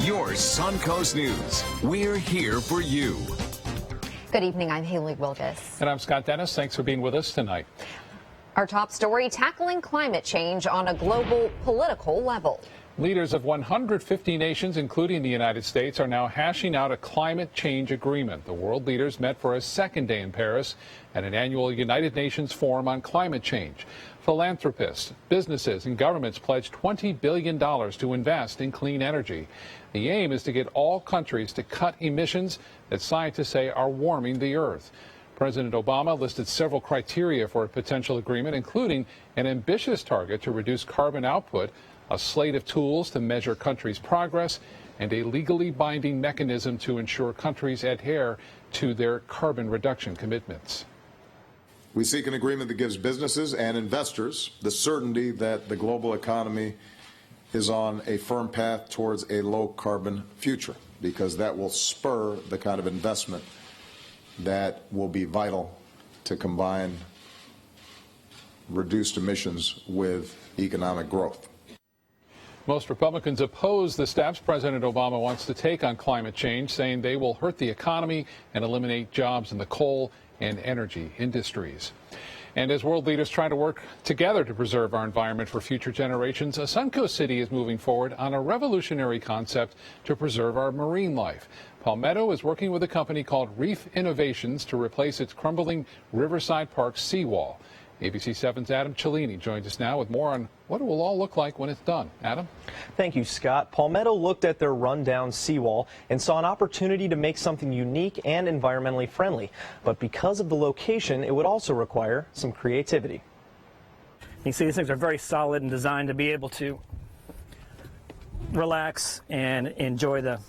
Your Suncoast News. We're here for you. Good evening. I'm Haley Wilgus. And I'm Scott Dennis. Thanks for being with us tonight. Our top story, tackling climate change on a global political level. Leaders of 150 nations, including the United States, are now hashing out a climate change agreement. The world leaders met for a second day in Paris at an annual United Nations Forum on climate change. Philanthropists, businesses, and governments pledged $20 billion to invest in clean energy. The aim is to get all countries to cut emissions that scientists say are warming the Earth. President Obama listed several criteria for a potential agreement, including an ambitious target to reduce carbon output, a slate of tools to measure countries' progress, and a legally binding mechanism to ensure countries adhere to their carbon reduction commitments. We seek an agreement that gives businesses and investors the certainty that the global economy is on a firm path towards a low-carbon future, because that will spur the kind of investment that will be vital to combine reduced emissions with economic growth. Most Republicans oppose the steps President Obama wants to take on climate change, saying they will hurt the economy and eliminate jobs in the coal and energy industries. And as world leaders try to work together to preserve our environment for future generations, a Suncoast city is moving forward on a revolutionary concept to preserve our marine life. Palmetto is working with a company called Reef Innovations to replace its crumbling Riverside Park seawall. ABC 7's Adam Cellini joins us now with more on what it will all look like when it's done. Adam? Thank you, Scott. Palmetto looked at their rundown seawall and saw an opportunity to make something unique and environmentally friendly. But because of the location, it would also require some creativity. You can see these things are very solid and designed to be able to relax and enjoy the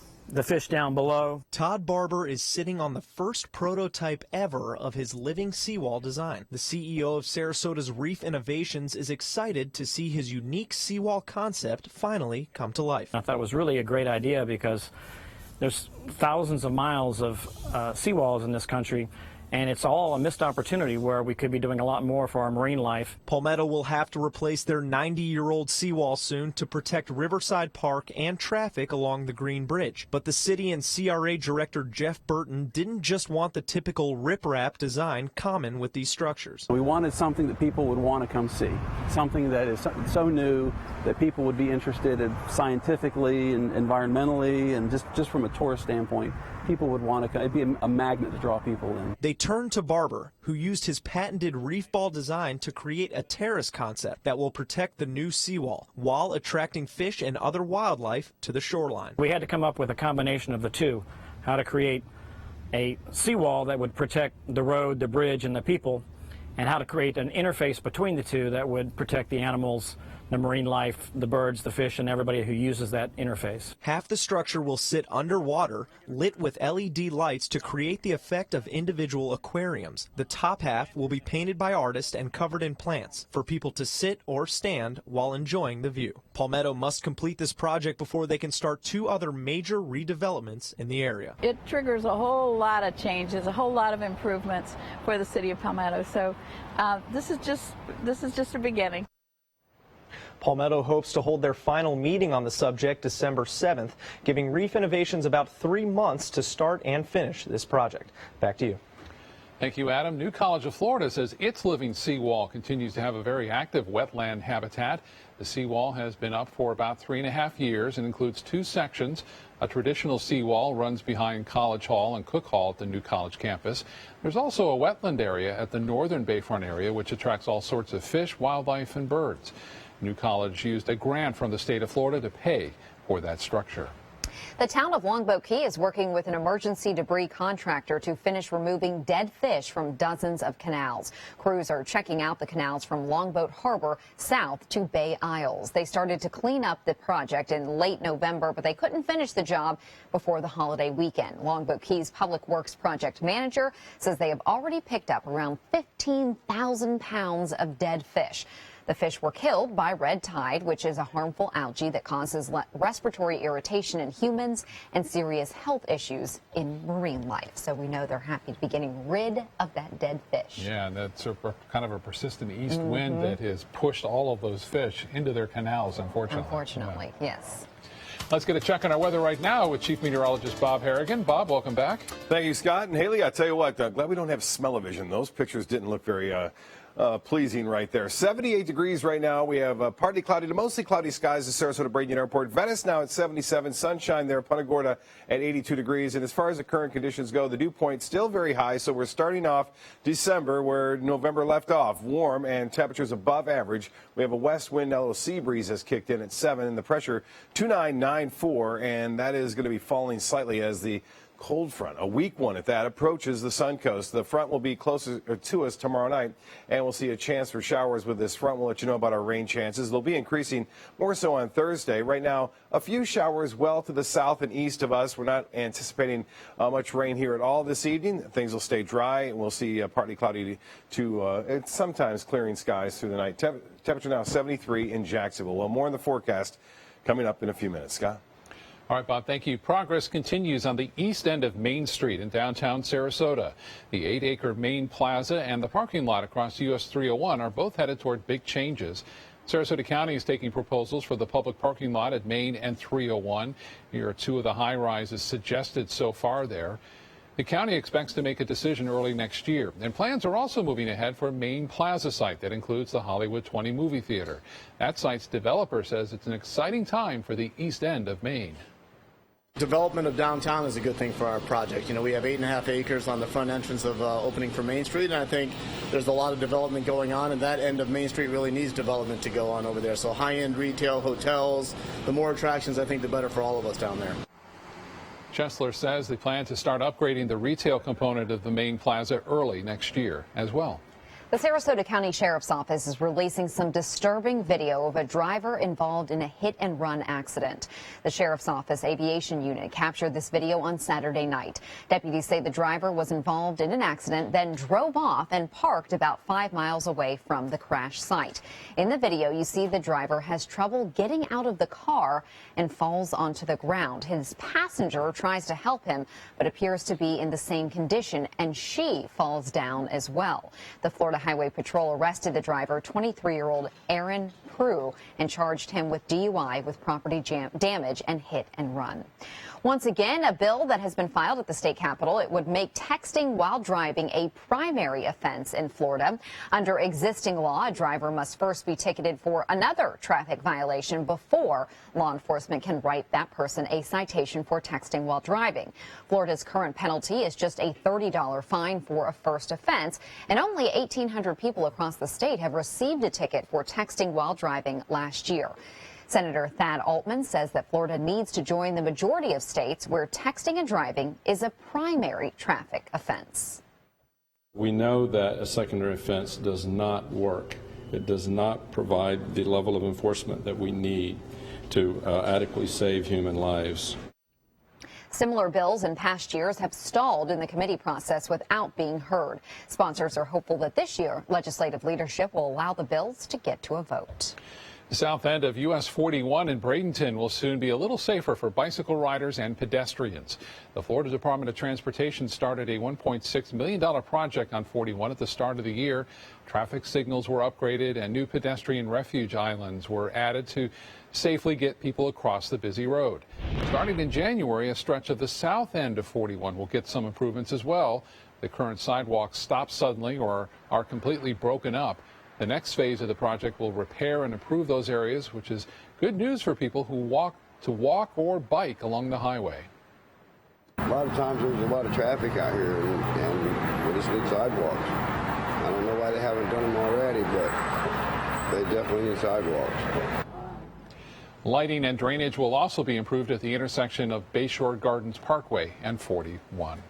fish down below. Todd Barber is sitting on the first prototype ever of his living seawall design. The CEO of Sarasota's Reef Innovations is excited to see his unique seawall concept finally come to life. I thought it was really a great idea because there's thousands of miles of seawalls in this country, and it's all a missed opportunity where we could be doing a lot more for our marine life. Palmetto will have to replace their 90-year-old seawall soon to protect Riverside Park and traffic along the Green Bridge. But the city and CRA director Jeff Burton didn't just want the typical riprap design common with these structures. We wanted something that people would want to come see, something that is so new that people would be interested in scientifically and environmentally and just from a tourist standpoint. People would want to, it'd be a magnet to draw people in. They turned to Barber, who used his patented reef ball design to create a terrace concept that will protect the new seawall while attracting fish and other wildlife to the shoreline. We had to come up with a combination of the two, how to create a seawall that would protect the road, the bridge, and the people, and how to create an interface between the two that would protect the animals, the marine life, the birds, the fish, and everybody who uses that interface. Half the structure will sit underwater, lit with LED lights to create the effect of individual aquariums. The top half will be painted by artists and covered in plants for people to sit or stand while enjoying the view. Palmetto must complete this project before they can start two other major redevelopments in the area. It triggers a whole lot of changes, a whole lot of improvements for the city of Palmetto. So this is just a beginning. Palmetto hopes to hold their final meeting on the subject December 7th, giving Reef Innovations about 3 months to start and finish this project. Back to you. Thank you, Adam. New College of Florida says its living seawall continues to have a very active wetland habitat. The seawall has been up for about 3.5 years and includes 2 sections. A traditional seawall runs behind College Hall and Cook Hall at the New College campus. There's also a wetland area at the northern Bayfront area, which attracts all sorts of fish, wildlife, and birds. New College used a grant from the state of Florida to pay for that structure. The town of Longboat Key is working with an emergency debris contractor to finish removing dead fish from dozens of canals. Crews are checking out the canals from Longboat Harbor south to Bay Isles. They started to clean up the project in late November, but they couldn't finish the job before the holiday weekend. Longboat Key's Public Works project manager says they have already picked up around 15,000 pounds of dead fish. The fish were killed by red tide, which is a harmful algae that causes respiratory irritation in humans and serious health issues in marine life. So we know they're happy to be getting rid of that dead fish. Yeah, and that's kind of a persistent east wind that has pushed all of those fish into their canals, unfortunately. Unfortunately, yes. Let's get a check on our weather right now with Chief Meteorologist Bob Harrigan. Bob, welcome back. Thank you, Scott. And Haley, I tell you what, glad we don't have smell-o-vision. Those pictures didn't look very pleasing right there. 78 degrees right now. We have partly cloudy to mostly cloudy skies at Sarasota Braden Airport. Venice now at 77. Sunshine there. Punta Gorda at 82 degrees. And as far as the current conditions go, the dew point still very high. So we're starting off December where November left off. Warm and temperatures above average. We have a west wind, a little sea breeze has kicked in at 7. And the pressure 2994. And that is going to be falling slightly as the cold front, a weak one at that, approaches the Suncoast. The front will be closer to us tomorrow night, and we'll see a chance for showers with this front. We'll let you know about our rain chances. They'll be increasing more so on Thursday. Right now, a few showers well to the south and east of us. We're not anticipating much rain here at all this evening. Things will stay dry, and we'll see partly cloudy to sometimes clearing skies through the night. Temperature now 73 in Jacksonville. Well, more in the forecast coming up in a few minutes. Scott? All right, Bob, thank you. Progress continues on the east end of Main Street in downtown Sarasota. The 8-acre Main Plaza and the parking lot across US 301 are both headed toward big changes. Sarasota County is taking proposals for the public parking lot at Main and 301. Here are two of the high-rises suggested so far there. The county expects to make a decision early next year, and plans are also moving ahead for a Main Plaza site that includes the Hollywood 20 movie theater. That site's developer says it's an exciting time for the east end of Main. Development of downtown is a good thing for our project. You know, we have 8.5 acres on the front entrance of opening for Main Street, and I think there's a lot of development going on, and that end of Main Street really needs development to go on over there. So high-end retail, hotels, the more attractions, I think the better for all of us down there. Chesler says they plan to start upgrading the retail component of the Main Plaza early next year as well. The Sarasota County Sheriff's Office is releasing some disturbing video of a driver involved in a hit-and-run accident. The Sheriff's Office Aviation Unit captured this video on Saturday night. Deputies say the driver was involved in an accident, then drove off and parked about 5 miles away from the crash site. In the video, you see the driver has trouble getting out of the car and falls onto the ground. His passenger tries to help him, but appears to be in the same condition, and she falls down as well. The Florida Highway Patrol arrested the driver, 23-year-old Aaron Prue, and charged him with DUI with property damage and hit and run. Once again, a bill that has been filed at the state capitol. It would make texting while driving a primary offense in Florida. Under existing law, a driver must first be ticketed for another traffic violation before law enforcement can write that person a citation for texting while driving. Florida's current penalty is just a $30 fine for a first offense, and only 1,800 people across the state have received a ticket for texting while driving last year. Senator Thad Altman says that Florida needs to join the majority of states where texting and driving is a primary traffic offense. We know that a secondary offense does not work. It does not provide the level of enforcement that we need to adequately save human lives. Similar bills in past years have stalled in the committee process without being heard. Sponsors are hopeful that this year legislative leadership will allow the bills to get to a vote. The south end of US 41 in Bradenton will soon be a little safer for bicycle riders and pedestrians. The Florida Department of Transportation started a $1.6 million project on 41 at the start of the year. Traffic signals were upgraded and new pedestrian refuge islands were added to safely get people across the busy road. Starting in January, a stretch of the south end of 41 will get some improvements as well. The current sidewalks stop suddenly or are completely broken up. The next phase of the project will repair and improve those areas, which is good news for people who walk or bike along the highway. A lot of times there's a lot of traffic out here, and we just need sidewalks. I don't know why they haven't done them already, but they definitely need sidewalks. Lighting and drainage will also be improved at the intersection of Bayshore Gardens Parkway and 41.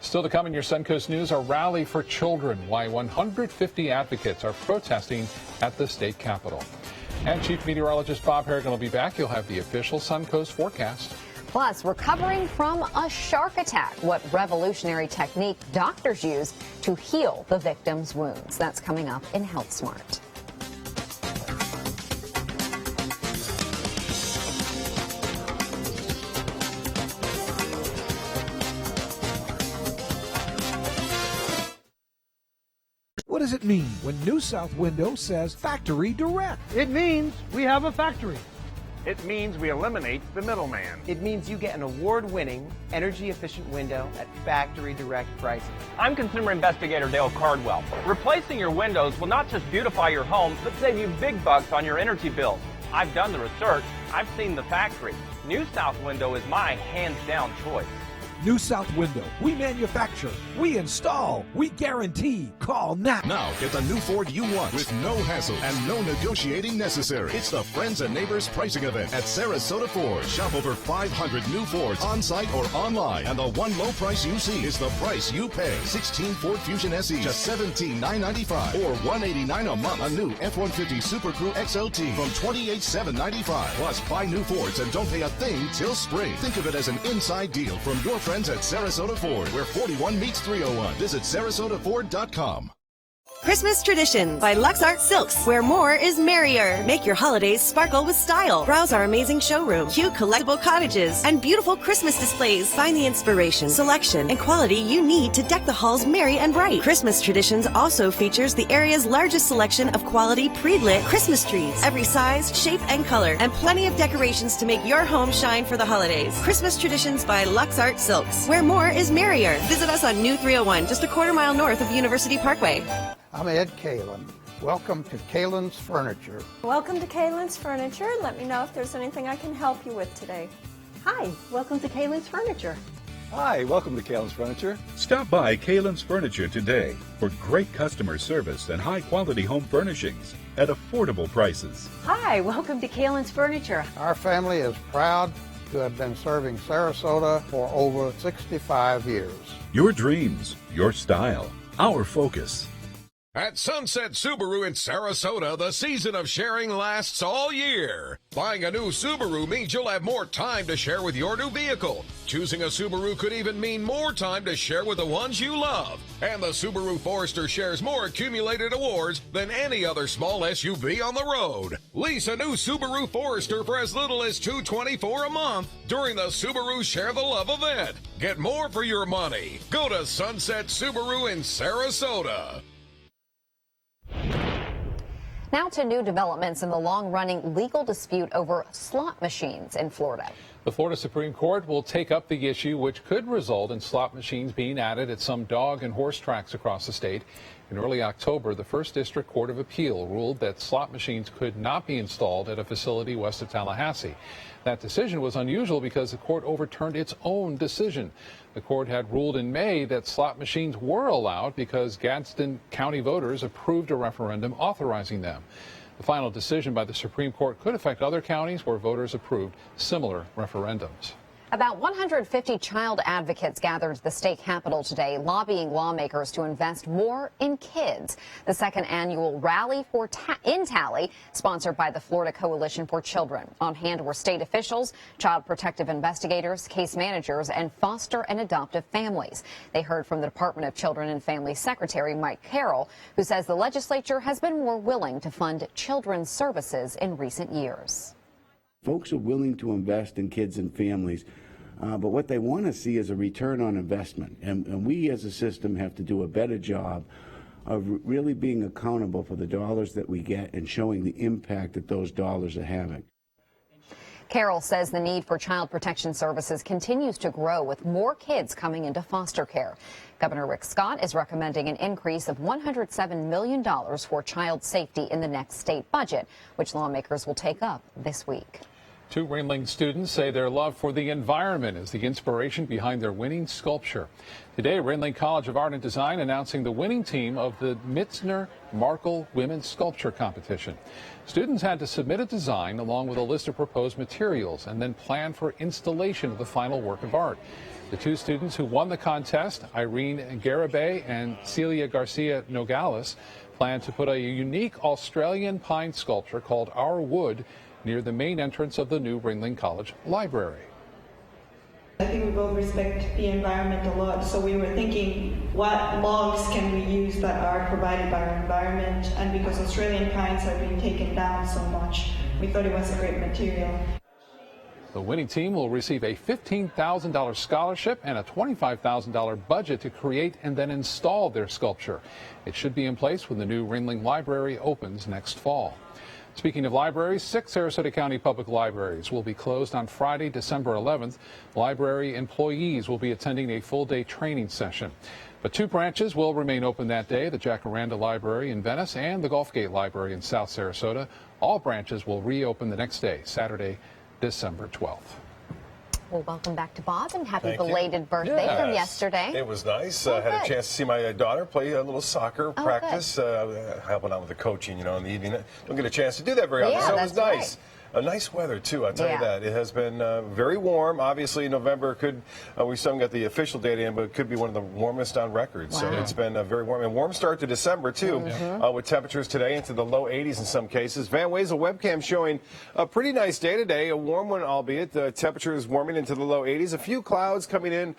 Still to come in your Suncoast News, a rally for children, why 150 advocates are protesting at the state capitol. And Chief Meteorologist Bob Harrigan will be back. You'll have the official Suncoast forecast. Plus, recovering from a shark attack, what revolutionary technique doctors use to heal the victim's wounds. That's coming up in Health Smart. What does it mean when New South Window says Factory Direct? It means we have a factory. It means we eliminate the middleman. It means you get an award-winning, energy-efficient window at factory-direct pricing. I'm consumer investigator Dale Cardwell. Replacing your windows will not just beautify your home, but save you big bucks on your energy bills. I've done the research. I've seen the factory. New South Window is my hands-down choice. New South Window. We manufacture, we install, we guarantee. Call now. Now get the new Ford you want with no hassle and no negotiating necessary. It's the Friends and Neighbors pricing event at Sarasota Ford. Shop over 500 new Fords on-site or online. And the one low price you see is the price you pay. 16 Ford Fusion SE, just $17,995 or $189 a month. A new F-150 Super Crew XLT from $28,795. Plus, buy new Fords and don't pay a thing till spring. Think of it as an inside deal from your friends at Sarasota Ford, where 41 meets 301. Visit SarasotaFord.com. Christmas Tradition by Lux Art Silks, where more is merrier. Make your holidays sparkle with style. Browse our amazing showroom, cute collectible cottages, and beautiful Christmas displays. Find the inspiration, selection, and quality you need to deck the halls merry and bright. Christmas Traditions also features the area's largest selection of quality pre-lit Christmas trees, every size, shape, and color, and plenty of decorations to make your home shine for the holidays. Christmas Traditions by Lux Art Silks, where more is merrier. Visit us on New 301, just a quarter-mile north of University Parkway. I'm Ed Kalin. Welcome to Kalin's Furniture. Welcome to Kalin's Furniture. Let me know if there's anything I can help you with today. Hi, welcome to Kalin's Furniture. Hi, welcome to Kalin's Furniture. Stop by Kalin's Furniture today for great customer service and high-quality home furnishings at affordable prices. Hi, welcome to Kalin's Furniture. Our family is proud to have been serving Sarasota for over 65 years. Your dreams, your style, our focus. At Sunset Subaru in Sarasota, the season of sharing lasts all year. Buying a new Subaru means you'll have more time to share with your new vehicle. Choosing a Subaru could even mean more time to share with the ones you love. And the Subaru Forester shares more accumulated awards than any other small SUV on the road. Lease a new Subaru Forester for as little as $224 a month during the Subaru Share the Love event. Get more for your money. Go to Sunset Subaru in Sarasota. Now to new developments in the long-running legal dispute over slot machines in Florida. The Florida Supreme Court will take up the issue, which could result in slot machines being added at some dog and horse tracks across the state. In early October, the First District Court of Appeal ruled that slot machines could not be installed at a facility west of Tallahassee. That decision was unusual because the court overturned its own decision. The court had ruled in May that slot machines were allowed because Gadsden County voters approved a referendum authorizing them. The final decision by the Supreme Court could affect other counties where voters approved similar referendums. About 150 child advocates gathered at the state capitol today, lobbying lawmakers to invest more in kids. The second annual Rally for in Tally, sponsored by the Florida Coalition for Children. On hand were state officials, child protective investigators, case managers, and foster and adoptive families. They heard from the Department of Children and Family Secretary Mike Carroll, who says the legislature has been more willing to fund children's services in recent years. Folks are willing to invest in kids and families, but what they want to see is a return on investment. And we as a system have to do a better job of really being accountable for the dollars that we get and showing the impact that those dollars are having. Carroll says the need for child protection services continues to grow with more kids coming into foster care. Governor Rick Scott is recommending an increase of $107 million for child safety in the next state budget, which lawmakers will take up this week. Two Ringling students say their love for the environment is the inspiration behind their winning sculpture. Today, Ringling College of Art and Design announcing the winning team of the Mitzner Markle Women's Sculpture Competition. Students had to submit a design along with a list of proposed materials and then plan for installation of the final work of art. The two students who won the contest, Irene Garibay and Celia Garcia Nogales, plan to put a unique Australian pine sculpture called Our Wood near the main entrance of the new Ringling College Library. I think we both respect the environment a lot, so we were thinking what logs can we use that are provided by our environment, and because Australian pines are being taken down so much, we thought it was a great material. The winning team will receive a $15,000 scholarship and a $25,000 budget to create and then install their sculpture. It should be in place when the new Ringling Library opens next fall. Speaking of libraries, 6 Sarasota County public libraries will be closed on Friday, December 11th. Library employees will be attending a full-day training session. But 2 branches will remain open that day, the Jacaranda Library in Venice and the Gulfgate Library in South Sarasota. All branches will reopen the next day, Saturday, December 12th. Well, welcome back to Bob, and happy Thank you. belated birthday from yesterday. It was nice. Oh, I had a good. chance to see my daughter play a little soccer Oh, practice, helping out with the coaching, in the evening. Don't get a chance to do that very often, Yeah, so it was that's nice. Nice weather, too, I'll tell you Yeah. that. It has been very warm. Obviously, November could, we still haven't got the official data in, but it could be one of the warmest on record. So it's been very warm. And warm start to December, too, with temperatures today into the low 80s in some cases. Van Wezel webcam showing a pretty nice day today, a warm one, albeit. The temperature is warming into the low 80s. A few clouds coming in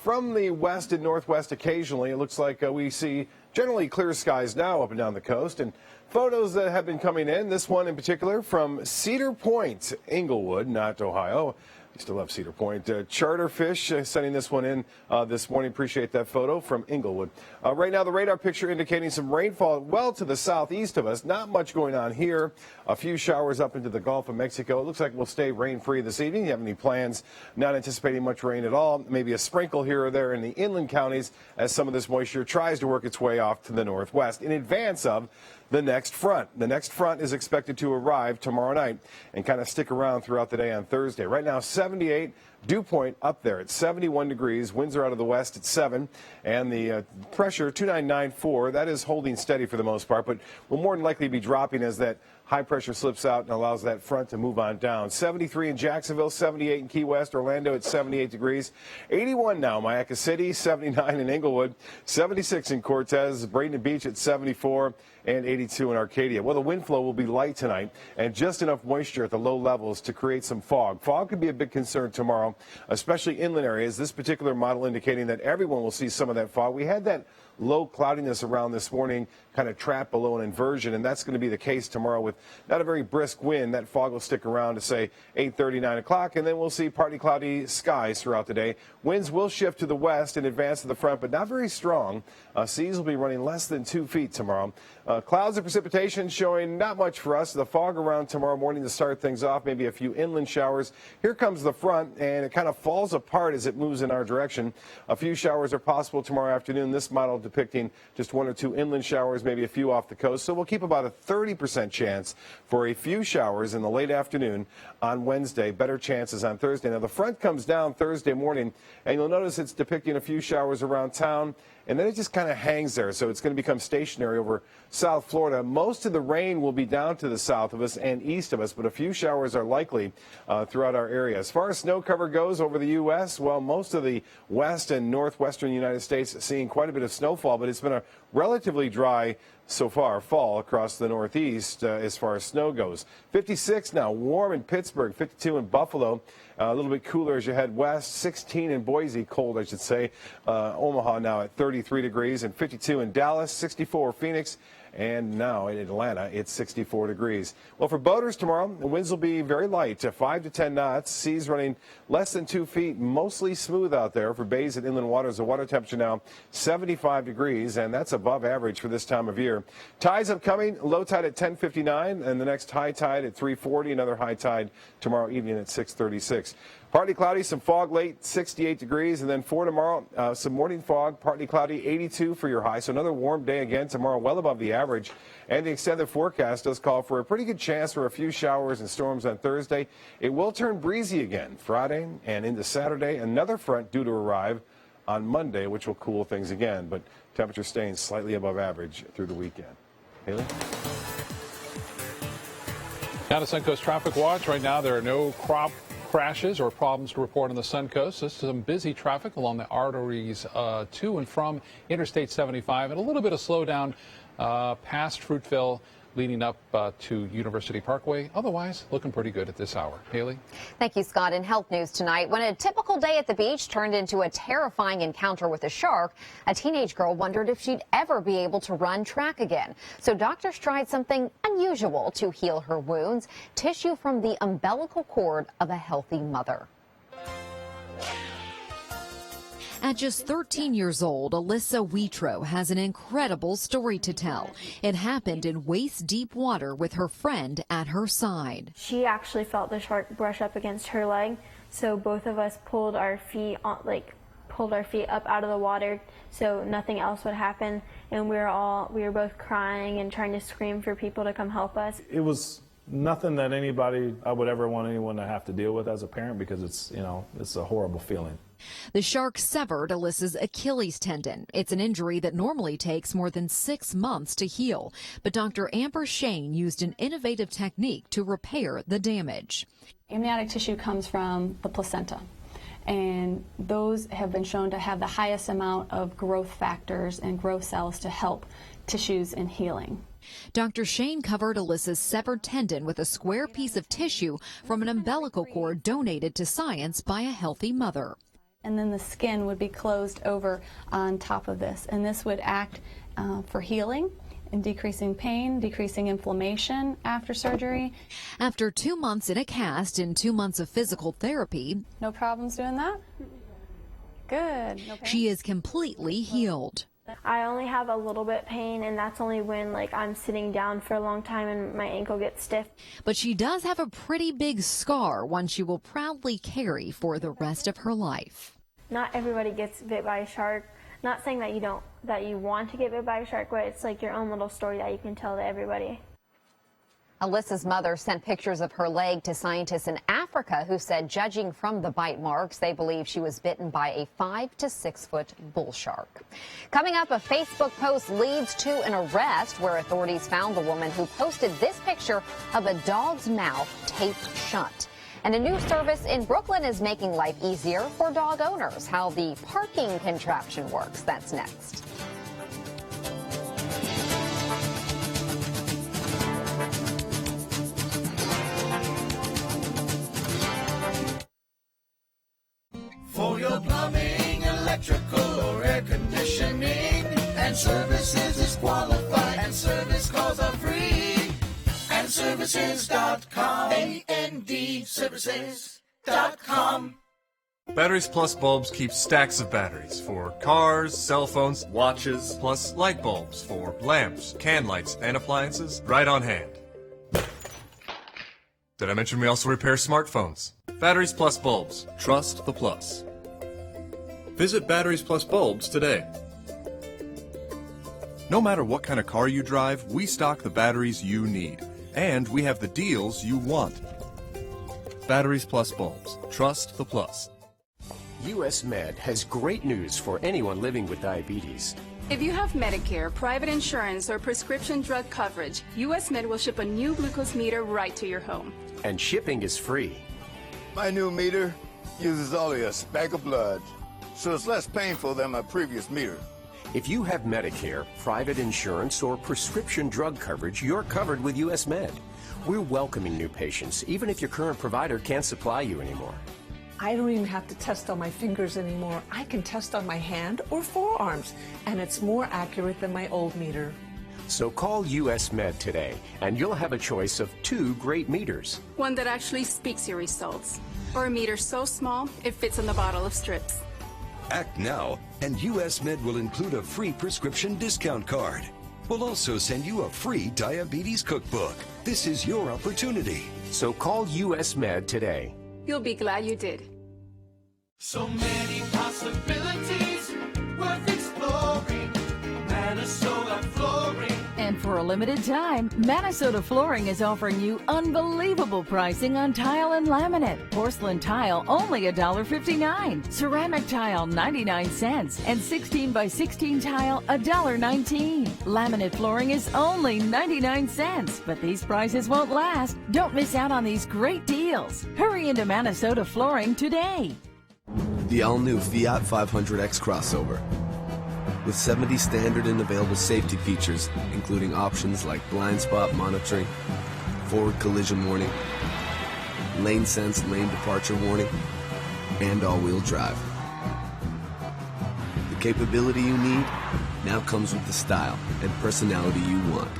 from the west and northwest occasionally. It looks like we see generally clear skies now up and down the coast. And photos that have been coming in, this one in particular from Cedar Point, Inglewood, not Ohio. I still love Cedar Point. Charterfish sending this one in this morning. Appreciate that photo from Inglewood. Right now, the radar picture indicating some rainfall well to the southeast of us. Not much going on here. A few showers up into the Gulf of Mexico. It looks like we'll stay rain-free this evening. You have any plans? Not anticipating much rain at all. Maybe a sprinkle here or there in the inland counties as some of this moisture tries to work its way off to the northwest in advance of the next front. The next front is expected to arrive tomorrow night and kind of stick around throughout the day on Thursday. Right now, 78. Dew point up there at 71 degrees. Winds are out of the west at 7. And the pressure, 2994, that is holding steady for the most part, but will more than likely be dropping as that high pressure slips out and allows that front to move on down. 73 in Jacksonville, 78 in Key West, Orlando at 78 degrees. 81 now, Mayaca City, 79 in Inglewood, 76 in Cortez, Braden Beach at 74, and 82 in Arcadia. Well, the wind flow will be light tonight and just enough moisture at the low levels to create some fog. Fog could be a big concern tomorrow, especially inland areas. This particular model indicating that everyone will see some of that fog. We had that low cloudiness around this morning, kind of trapped below an inversion, and that's going to be the case tomorrow with not a very brisk wind. That fog will stick around to, say, 8:30, 9 o'clock, and then we'll see partly cloudy skies throughout the day. Winds will shift to the west in advance of the front, but not very strong. Seas will be running less than 2 feet tomorrow. Clouds of precipitation showing not much for us. The fog around tomorrow morning to start things off, maybe a few inland showers. Here comes the front, and it kind of falls apart as it moves in our direction. A few showers are possible tomorrow afternoon. This model depicting just 1 or 2 inland showers, maybe a few off the coast. So we'll keep about a 30% chance for a few showers in the late afternoon on Wednesday. Better chances on Thursday. Now, the front comes down Thursday morning, and you'll notice it's depicting a few showers around town, and then it just kind of hangs there. So it's going to become stationary over South Florida. Most of the rain will be down to the south of us and east of us, but a few showers are likely throughout our area. As far as snow cover goes over the U.S., well, most of the west and northwestern United States seeing quite a bit of snowfall, but it's been a relatively dry so far fall across the northeast as far as snow goes. 56 now, warm in Pittsburgh, 52 in Buffalo, a little bit cooler as you head west, 16 in Boise, cold I should say. Omaha now at 33 degrees, and 52 in Dallas, 64 Phoenix, and now in Atlanta it's 64 degrees. Well, for boaters tomorrow, the winds will be very light, 5 to 10 knots, seas running less than 2 feet, mostly smooth out there. For bays and inland waters, the water temperature now 75 degrees, and that's above average for this time of year. Tides upcoming, low tide at 10:59, and the next high tide at 3:40, another high tide tomorrow evening at 6:36. Partly cloudy, some fog late, 68 degrees, and then for tomorrow, some morning fog, partly cloudy, 82 for your high. So another warm day again tomorrow, well above the average. And the extended forecast does call for a pretty good chance for a few showers and storms on Thursday. It will turn breezy again Friday and into Saturday. Another front due to arrive on Monday, which will cool things again, but temperature staying slightly above average through the weekend. Haley? Now to Suncoast Traffic Watch. Right now, there are no crop crashes or problems to report on the Suncoast. This is some busy traffic along the arteries to and from Interstate 75, and a little bit of slowdown past Fruitville leading up to University Parkway. Otherwise, looking pretty good at this hour. Haley? Thank you, Scott. In health news tonight, when a typical day at the beach turned into a terrifying encounter with a shark, a teenage girl wondered if she'd ever be able to run track again. So doctors tried something unusual to heal her wounds, tissue from the umbilical cord of a healthy mother. At just 13 years old, Alyssa Witro has an incredible story to tell. It happened in waist-deep water with her friend at her side. She actually felt the shark brush up against her leg, so both of us pulled our feet up out of the water so nothing else would happen, and we were both crying and trying to scream for people to come help us. It was nothing that I would ever want anyone to have to deal with as a parent, because it's a horrible feeling. The shark severed Alyssa's Achilles tendon. It's an injury that normally takes more than 6 months to heal, but Dr. Amber Shane used an innovative technique to repair the damage. Amniotic tissue comes from the placenta, and those have been shown to have the highest amount of growth factors and growth cells to help tissues in healing. Dr. Shane covered Alyssa's severed tendon with a square piece of tissue from an umbilical cord donated to science by a healthy mother. And then the skin would be closed over on top of this, and this would act for healing and decreasing pain, decreasing inflammation after surgery. After 2 months in a cast and 2 months of physical therapy, no problems doing that? Good. No pain? She is completely healed. I only have a little bit pain, and that's only when I'm sitting down for a long time and my ankle gets stiff. But she does have a pretty big scar, one she will proudly carry for the rest of her life. Not everybody gets bit by a shark. Not saying that you want to get bit by a shark, but it's like your own little story that you can tell to everybody. Alyssa's mother sent pictures of her leg to scientists in Africa who said, judging from the bite marks, they believe she was bitten by a 5 to 6 foot bull shark. Coming up, a Facebook post leads to an arrest where authorities found the woman who posted this picture of a dog's mouth taped shut. And a new service in Brooklyn is making life easier for dog owners. How the parking contraption works, that's next. For your plumbing, electrical, or air conditioning, and services is qualified, and service calls are free. AndServices.com, AndServices.com. Batteries Plus bulbs keep stacks of batteries for cars, cell phones, watches, plus light bulbs for lamps, can lights, and appliances right on hand. Did I mention we also repair smartphones? Batteries Plus bulbs. Trust the plus. Visit Batteries Plus bulbs today. No matter what kind of car you drive, we stock the batteries you need. And we have the deals you want. Batteries Plus bulbs. Trust the plus. US Med has great news for anyone living with diabetes. If you have Medicare, private insurance, or prescription drug coverage, US Med will ship a new glucose meter right to your home. And shipping is free. My new meter uses only a speck of blood, so it's less painful than my previous meter. If you have Medicare, private insurance, or prescription drug coverage, you're covered with US Med. We're welcoming new patients, even if your current provider can't supply you anymore. I don't even have to test on my fingers anymore. I can test on my hand or forearms, and it's more accurate than my old meter. So call US Med today, and you'll have a choice of 2 great meters. One that actually speaks your results, or a meter so small it fits in the bottle of strips. Act now, and US Med will include a free prescription discount card. We'll also send you a free diabetes cookbook. This is your opportunity. So call US Med today. You'll be glad you did. So many possibilities worth exploring. Minnesota Flooring. And for a limited time, Minnesota Flooring is offering you unbelievable pricing on tile and laminate. Porcelain tile only $1.59. Ceramic tile 99 cents. And 16 by 16 tile $1.19. Laminate flooring is only 99 cents. But these prices won't last. Don't miss out on these great deals. Hurry into Minnesota Flooring today. The all-new Fiat 500X crossover. With 70 standard and available safety features, including options like blind spot monitoring, forward collision warning, lane sense lane departure warning, and all-wheel drive. The capability you need now comes with the style and personality you want.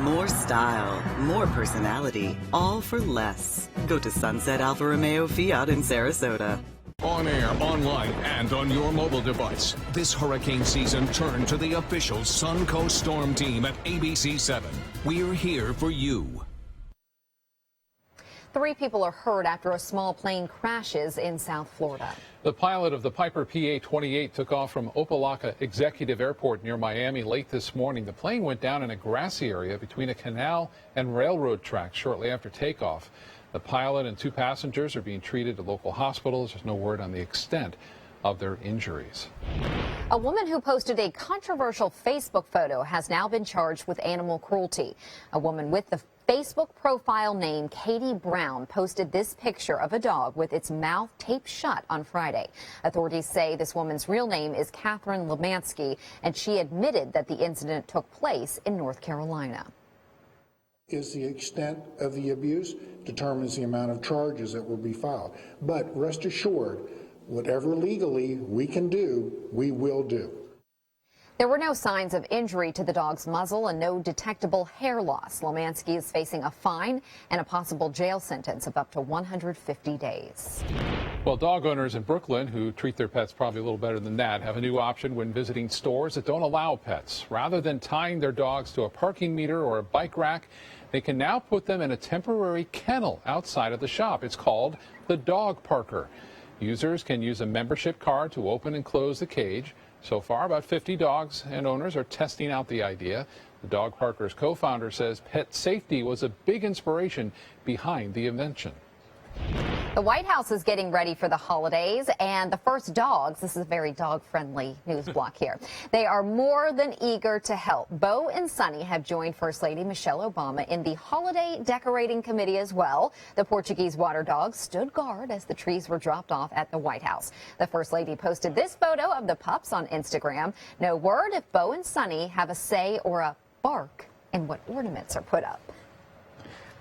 More style, more personality, all for less. Go to Sunset Alfa Romeo Fiat in Sarasota. On air, online, and on your mobile device. This hurricane season, turn to the official Suncoast Storm Team at ABC7. We're here for you. 3 people are hurt after a small plane crashes in South Florida. The pilot of the Piper PA-28 took off from Opa-locka Executive Airport near Miami late this morning. The plane went down in a grassy area between a canal and railroad tracks shortly after takeoff. The pilot and 2 passengers are being treated at local hospitals. There's no word on the extent of their injuries. A woman who posted a controversial Facebook photo has now been charged with animal cruelty. A woman with the Facebook profile name Katie Brown posted this picture of a dog with its mouth taped shut on Friday. Authorities say this woman's real name is Catherine Lemansky, and she admitted that the incident took place in North Carolina. Is the extent of the abuse determines the amount of charges that will be filed. But rest assured, whatever legally we can do, we will do. There were no signs of injury to the dog's muzzle and no detectable hair loss. Lemansky is facing a fine and a possible jail sentence of up to 150 days. Well, dog owners in Brooklyn who treat their pets probably a little better than that have a new option when visiting stores that don't allow pets. Rather than tying their dogs to a parking meter or a bike rack, they can now put them in a temporary kennel outside of the shop. It's called the Dog Parker. Users can use a membership card to open and close the cage. So far, about 50 dogs and owners are testing out the idea. The Dog Parker's co-founder says pet safety was a big inspiration behind the invention. The White House is getting ready for the holidays, and the first dogs, this is a very dog-friendly news block here, they are more than eager to help. Bo and Sunny have joined First Lady Michelle Obama in the holiday decorating committee as well. The Portuguese water dogs stood guard as the trees were dropped off at the White House. The First Lady posted this photo of the pups on Instagram. No word if Bo and Sunny have a say or a bark in what ornaments are put up.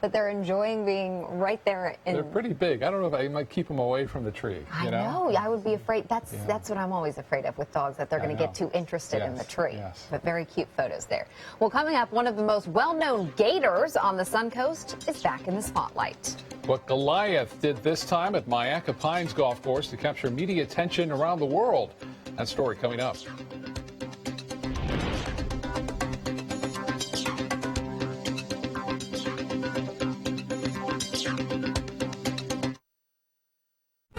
But they're enjoying being right there. They're pretty big. I don't know if I might keep them away from the tree. I know. I would be afraid. That's what I'm always afraid of with dogs, that they're going to get too interested in the tree. Yes. But very cute photos there. Well, coming up, one of the most well-known gators on the Suncoast is back in the spotlight. What Goliath did this time at Myakka Pines Golf Course to capture media attention around the world. That story coming up.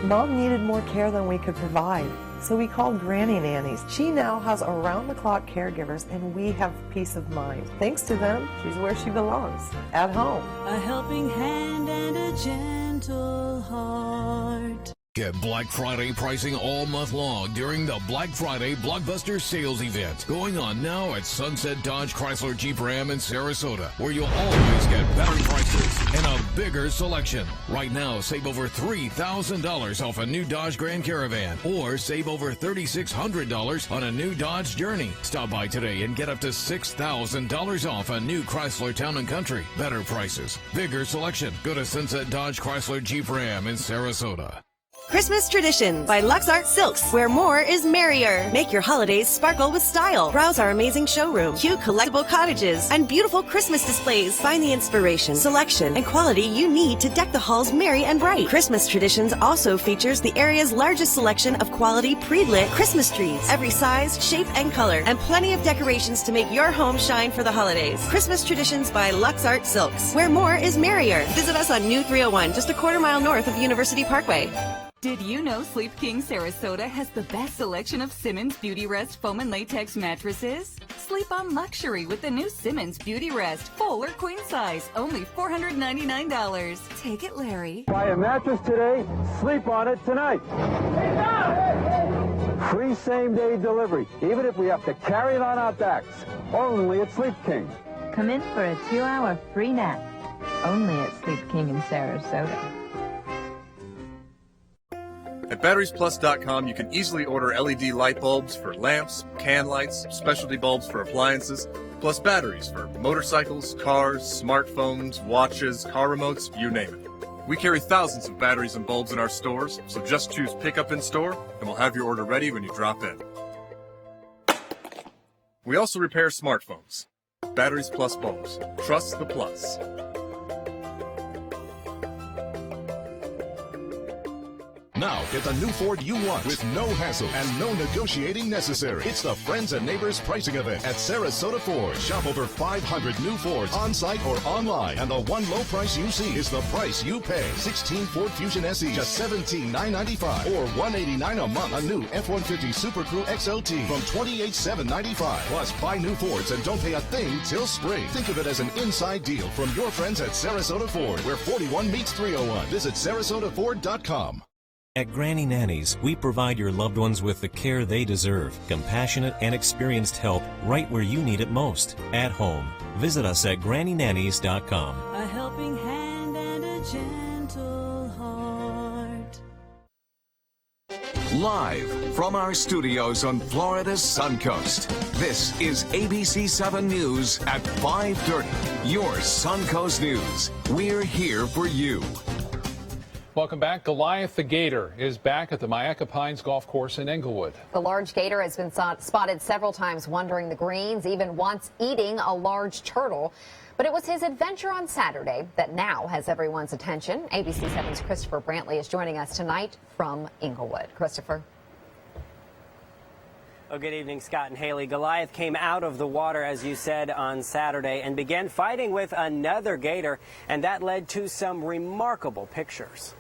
Mom needed more care than we could provide, so we called Granny Nannies. She now has around-the-clock caregivers, and we have peace of mind. Thanks to them, she's where she belongs, at home. A helping hand and a gentle heart. Get Black Friday pricing all month long during the Black Friday Blockbuster Sales Event going on now at Sunset Dodge Chrysler Jeep Ram in Sarasota, where you'll always get better prices and a bigger selection. Right now, save over $3,000 off a new Dodge Grand Caravan or save over $3,600 on a new Dodge Journey. Stop by today and get up to $6,000 off a new Chrysler Town & Country. Better prices, bigger selection. Go to Sunset Dodge Chrysler Jeep Ram in Sarasota. Christmas Traditions by LuxArt Silks, where more is merrier. Make your holidays sparkle with style. Browse our amazing showroom, cute collectible cottages, and beautiful Christmas displays. Find the inspiration, selection, and quality you need to deck the halls merry and bright. Christmas Traditions also features the area's largest selection of quality pre-lit Christmas trees, every size, shape, and color, and plenty of decorations to make your home shine for the holidays. Christmas Traditions by LuxArt Silks, where more is merrier. Visit us on New 301, just a quarter-mile north of University Parkway. Did you know Sleep King Sarasota has the best selection of Simmons Beauty Rest foam and latex mattresses? Sleep on luxury with the new Simmons Beauty Rest, full or queen size, only $499. Take it, Larry. Buy a mattress today, sleep on it tonight. Free same-day delivery, even if we have to carry it on our backs. Only at Sleep King. Come in for a 2-hour free nap. Only at Sleep King in Sarasota. At batteriesplus.com, you can easily order LED light bulbs for lamps, can lights, specialty bulbs for appliances, plus batteries for motorcycles, cars, smartphones, watches, car remotes, you name it. We carry thousands of batteries and bulbs in our stores, so just choose Pickup in Store, and we'll have your order ready when you drop in. We also repair smartphones. Batteries Plus bulbs. Trust the plus. Now get the new Ford you want with no hassle and no negotiating necessary. It's the Friends and Neighbors pricing event at Sarasota Ford. Shop over 500 new Fords on-site or online, and the one low price you see is the price you pay. 16 Ford Fusion SE, just $17,995 or $189 a month. A new F-150 Super Crew XLT from $28,795. Plus, buy new Fords and don't pay a thing till spring. Think of it as an inside deal from your friends at Sarasota Ford, where 41 meets 301. Visit SarasotaFord.com. At Granny Nannies, we provide your loved ones with the care they deserve, compassionate and experienced help right where you need it most, at home. Visit us at GrannyNannies.com. A helping hand and a gentle heart. Live from our studios on Florida's Suncoast, this is ABC 7 News at 5:30. Your Suncoast News. We're here for you. Welcome back. Goliath the Gator is back at the Myakka Pines Golf Course in Englewood. The large gator has been spotted several times wandering the greens, even once eating a large turtle. But it was his adventure on Saturday that now has everyone's attention. ABC 7's Christopher Brantley is joining us tonight from Englewood. Christopher. Oh, good evening, Scott and Haley. Goliath came out of the water, as you said, on Saturday and began fighting with another gator, and that led to some remarkable pictures.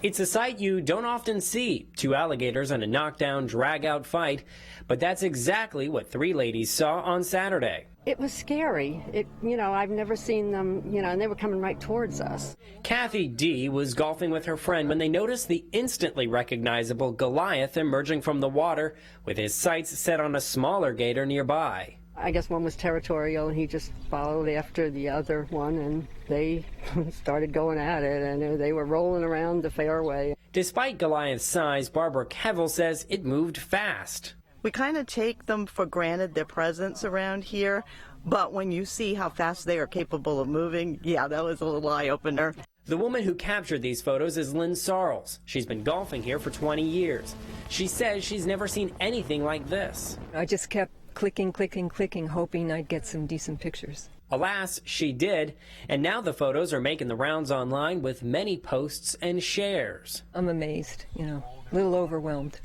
It's a sight you don't often see, two alligators in a knockdown, drag-out fight, but that's exactly what three ladies saw on Saturday. It was scary. I've never seen them, and they were coming right towards us. Kathy D. was golfing with her friend when they noticed the instantly recognizable Goliath emerging from the water with his sights set on a smaller gator nearby. I guess one was territorial, and he just followed after the other one, and they started going at it, and they were rolling around the fairway. Despite Goliath's size, Barbara Kevel says it moved fast. We kind of take them for granted, their presence around here, but when you see how fast they are capable of moving, yeah, that was a little eye-opener. The woman who captured these photos is Lynn Sarles. She's been golfing here for 20 years. She says she's never seen anything like this. I just kept clicking, hoping I'd get some decent pictures. Alas, she did, and now the photos are making the rounds online with many posts and shares. I'm amazed, a little overwhelmed.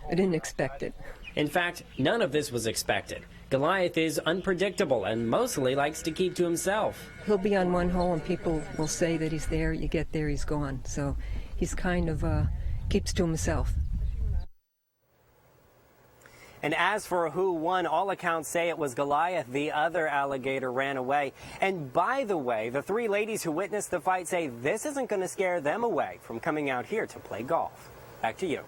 I didn't expect it. In fact, none of this was expected. Goliath is unpredictable and mostly likes to keep to himself. He'll be on one hole and people will say that he's there. You get there, he's gone. So he's kind of keeps to himself. And as for who won, all accounts say it was Goliath. The other alligator ran away. And by the way, the three ladies who witnessed the fight say this isn't going to scare them away from coming out here to play golf. Back to you.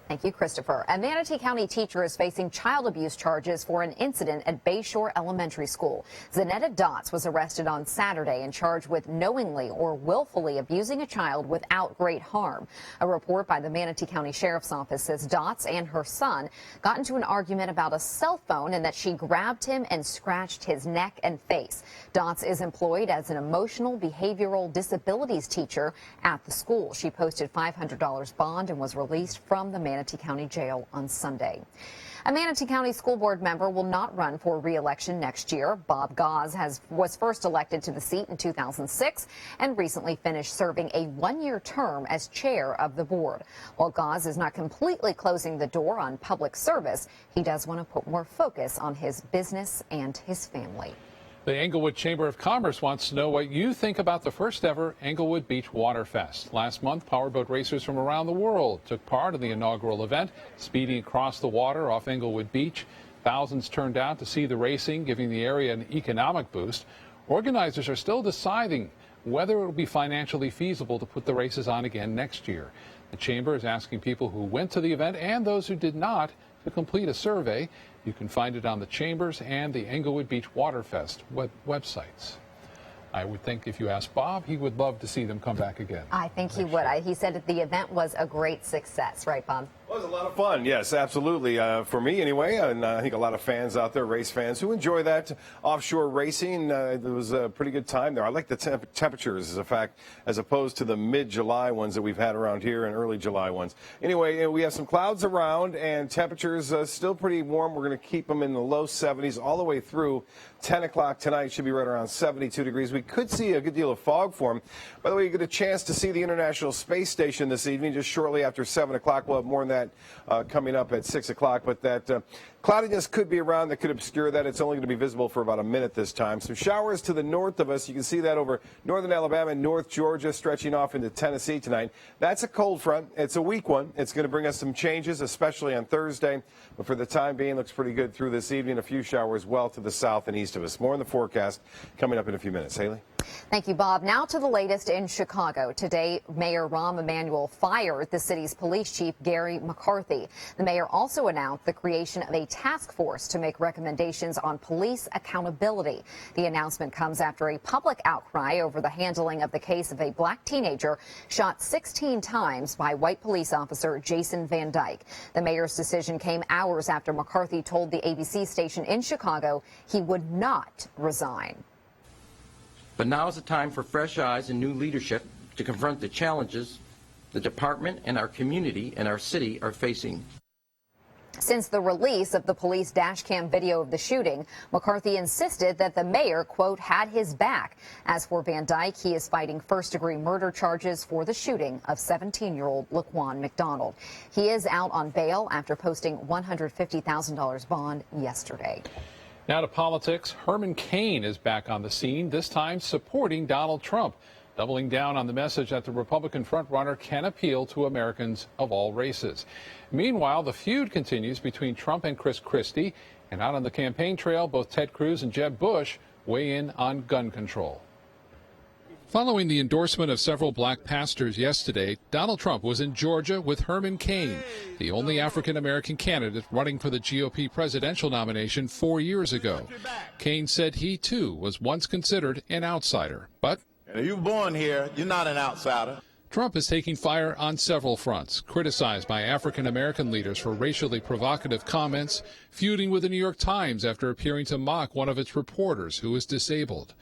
Thank you, Christopher. A Manatee County teacher is facing child abuse charges for an incident at Bayshore Elementary School. Zanetta Dotz was arrested on Saturday and charged with knowingly or willfully abusing a child without great harm. A report by the Manatee County Sheriff's Office says Dotz and her son got into an argument about a cell phone and that she grabbed him and scratched his neck and face. Dotz is employed as an emotional behavioral disabilities teacher at the school. She posted $500 bond and was released from the Manatee County Jail on Sunday. A Manatee County School Board member will not run for re-election next year. Bob Gause was first elected to the seat in 2006 and recently finished serving a one-year term as chair of the board. While Gause is not completely closing the door on public service, he does want to put more focus on his business and his family. The Englewood Chamber of Commerce wants to know what you think about the first ever Englewood Beach Water Fest. Last month, powerboat racers from around the world took part in the inaugural event, speeding across the water off Englewood Beach. Thousands turned out to see the racing, giving the area an economic boost. Organizers are still deciding whether it will be financially feasible to put the races on again next year. The Chamber is asking people who went to the event and those who did not to complete a survey. You can find it on the Chambers and the Englewood Beach Waterfest websites. I would think if you ask Bob, he would love to see them come back again. I think he would. He said that the event was a great success. Right, Bob? Well, it was a lot of fun, yes, absolutely. For me, anyway, and I think a lot of fans out there, race fans, who enjoy that offshore racing. It was a pretty good time there. I like the temperatures, as a fact, as opposed to the mid-July ones that we've had around here and early July ones. Anyway, we have some clouds around, and temperatures still pretty warm. We're going to keep them in the low 70s all the way through 10 o'clock tonight. Should be right around 72 degrees. We could see a good deal of fog form. By the way, you get a chance to see the International Space Station this evening, just shortly after 7 o'clock. We'll have more on that coming up at 6 o'clock. But that cloudiness could be around that could obscure that. It's only going to be visible for about a minute this time. Some showers to the north of us. You can see that over northern Alabama and North Georgia, stretching off into Tennessee tonight. That's a cold front. It's a weak one. It's going to bring us some changes, especially on Thursday. But for the time being, looks pretty good through this evening. A few showers well to the south and east of us. More in the forecast coming up in a few minutes. Haley? Thank you, Bob. Now to the latest in Chicago. Today, Mayor Rahm Emanuel fired the city's police chief, Gary McCarthy. The mayor also announced the creation of a task force to make recommendations on police accountability. The announcement comes after a public outcry over the handling of the case of a black teenager shot 16 times by white police officer Jason Van Dyke. The mayor's decision came hours after McCarthy told the ABC station in Chicago he would not resign. But now is the time for fresh eyes and new leadership to confront the challenges the department and our community and our city are facing. Since the release of the police dash cam video of the shooting, McCarthy insisted that the mayor, quote, had his back. As for Van Dyke, he is fighting first-degree murder charges for the shooting of 17-year-old Laquan McDonald. He is out on bail after posting $150,000 bond yesterday. Now to politics. Herman Cain is back on the scene, this time supporting Donald Trump, doubling down on the message that the Republican frontrunner can appeal to Americans of all races. Meanwhile, the feud continues between Trump and Chris Christie, and out on the campaign trail, both Ted Cruz and Jeb Bush weigh in on gun control. Following the endorsement of several black pastors yesterday, Donald Trump was in Georgia with Herman Cain, the only African-American candidate running for the GOP presidential nomination 4 years ago. Cain said he, too, was once considered an outsider, but if you're born here, you're not an outsider. Trump is taking fire on several fronts, criticized by African-American leaders for racially provocative comments, feuding with the New York Times after appearing to mock one of its reporters who is disabled.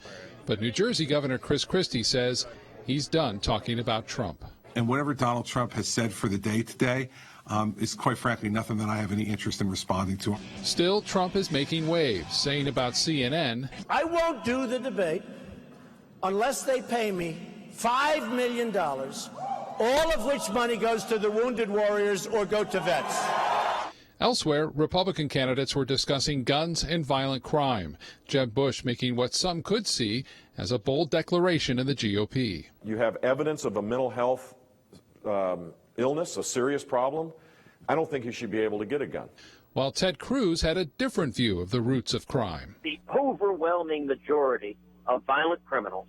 But New Jersey Governor Chris Christie says he's done talking about Trump. And whatever Donald Trump has said for the day today is quite frankly nothing that I have any interest in responding to. Still, Trump is making waves, saying about CNN, I won't do the debate unless they pay me $5 million, all of which money goes to the wounded warriors or go to vets. Elsewhere, Republican candidates were discussing guns and violent crime. Jeb Bush making what some could see as a bold declaration in the GOP. You have evidence of a mental health illness, a serious problem. I don't think you should be able to get a gun. While Ted Cruz had a different view of the roots of crime. The overwhelming majority of violent criminals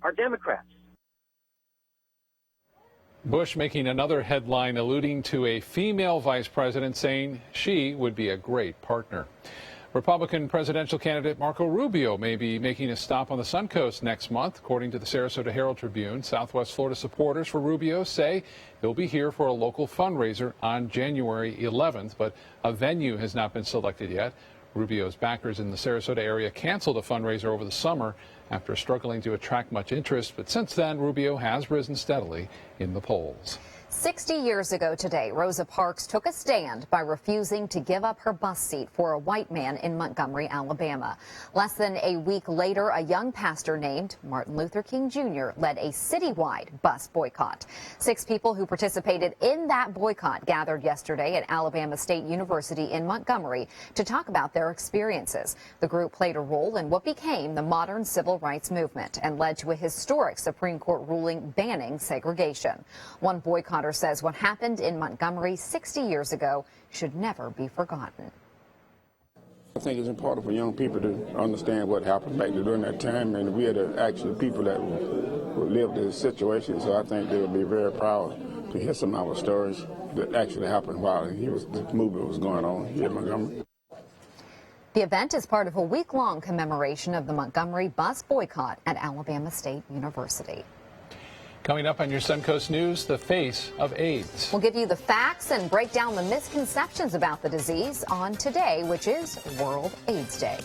are Democrats. Bush making another headline alluding to a female vice president, saying she would be a great partner. Republican presidential candidate Marco Rubio may be making a stop on the Suncoast next month. According to the Sarasota Herald Tribune, Southwest Florida supporters for Rubio say he'll be here for a local fundraiser on January 11th, but a venue has not been selected yet. Rubio's backers in the Sarasota area canceled a fundraiser over the summer after struggling to attract much interest, but since then, Rubio has risen steadily in the polls. 60 years ago today, Rosa Parks took a stand by refusing to give up her bus seat for a white man in Montgomery, Alabama. Less than a week later, a young pastor named Martin Luther King Jr. led a citywide bus boycott. 6 people who participated in that boycott gathered yesterday at Alabama State University in Montgomery to talk about their experiences. The group played a role in what became the modern civil rights movement and led to a historic Supreme Court ruling banning segregation. One boycotter says what happened in Montgomery 60 years ago should never be forgotten. I think it's important for young people to understand what happened back during that time, and we are the actual people that lived this situation, so I think they will be very proud to hear some of our stories that actually happened while the movement was going on here in Montgomery. The event is part of a week-long commemoration of the Montgomery bus boycott at Alabama State University. Coming up on your Suncoast News, the face of AIDS. We'll give you the facts and break down the misconceptions about the disease on today, which is World AIDS Day.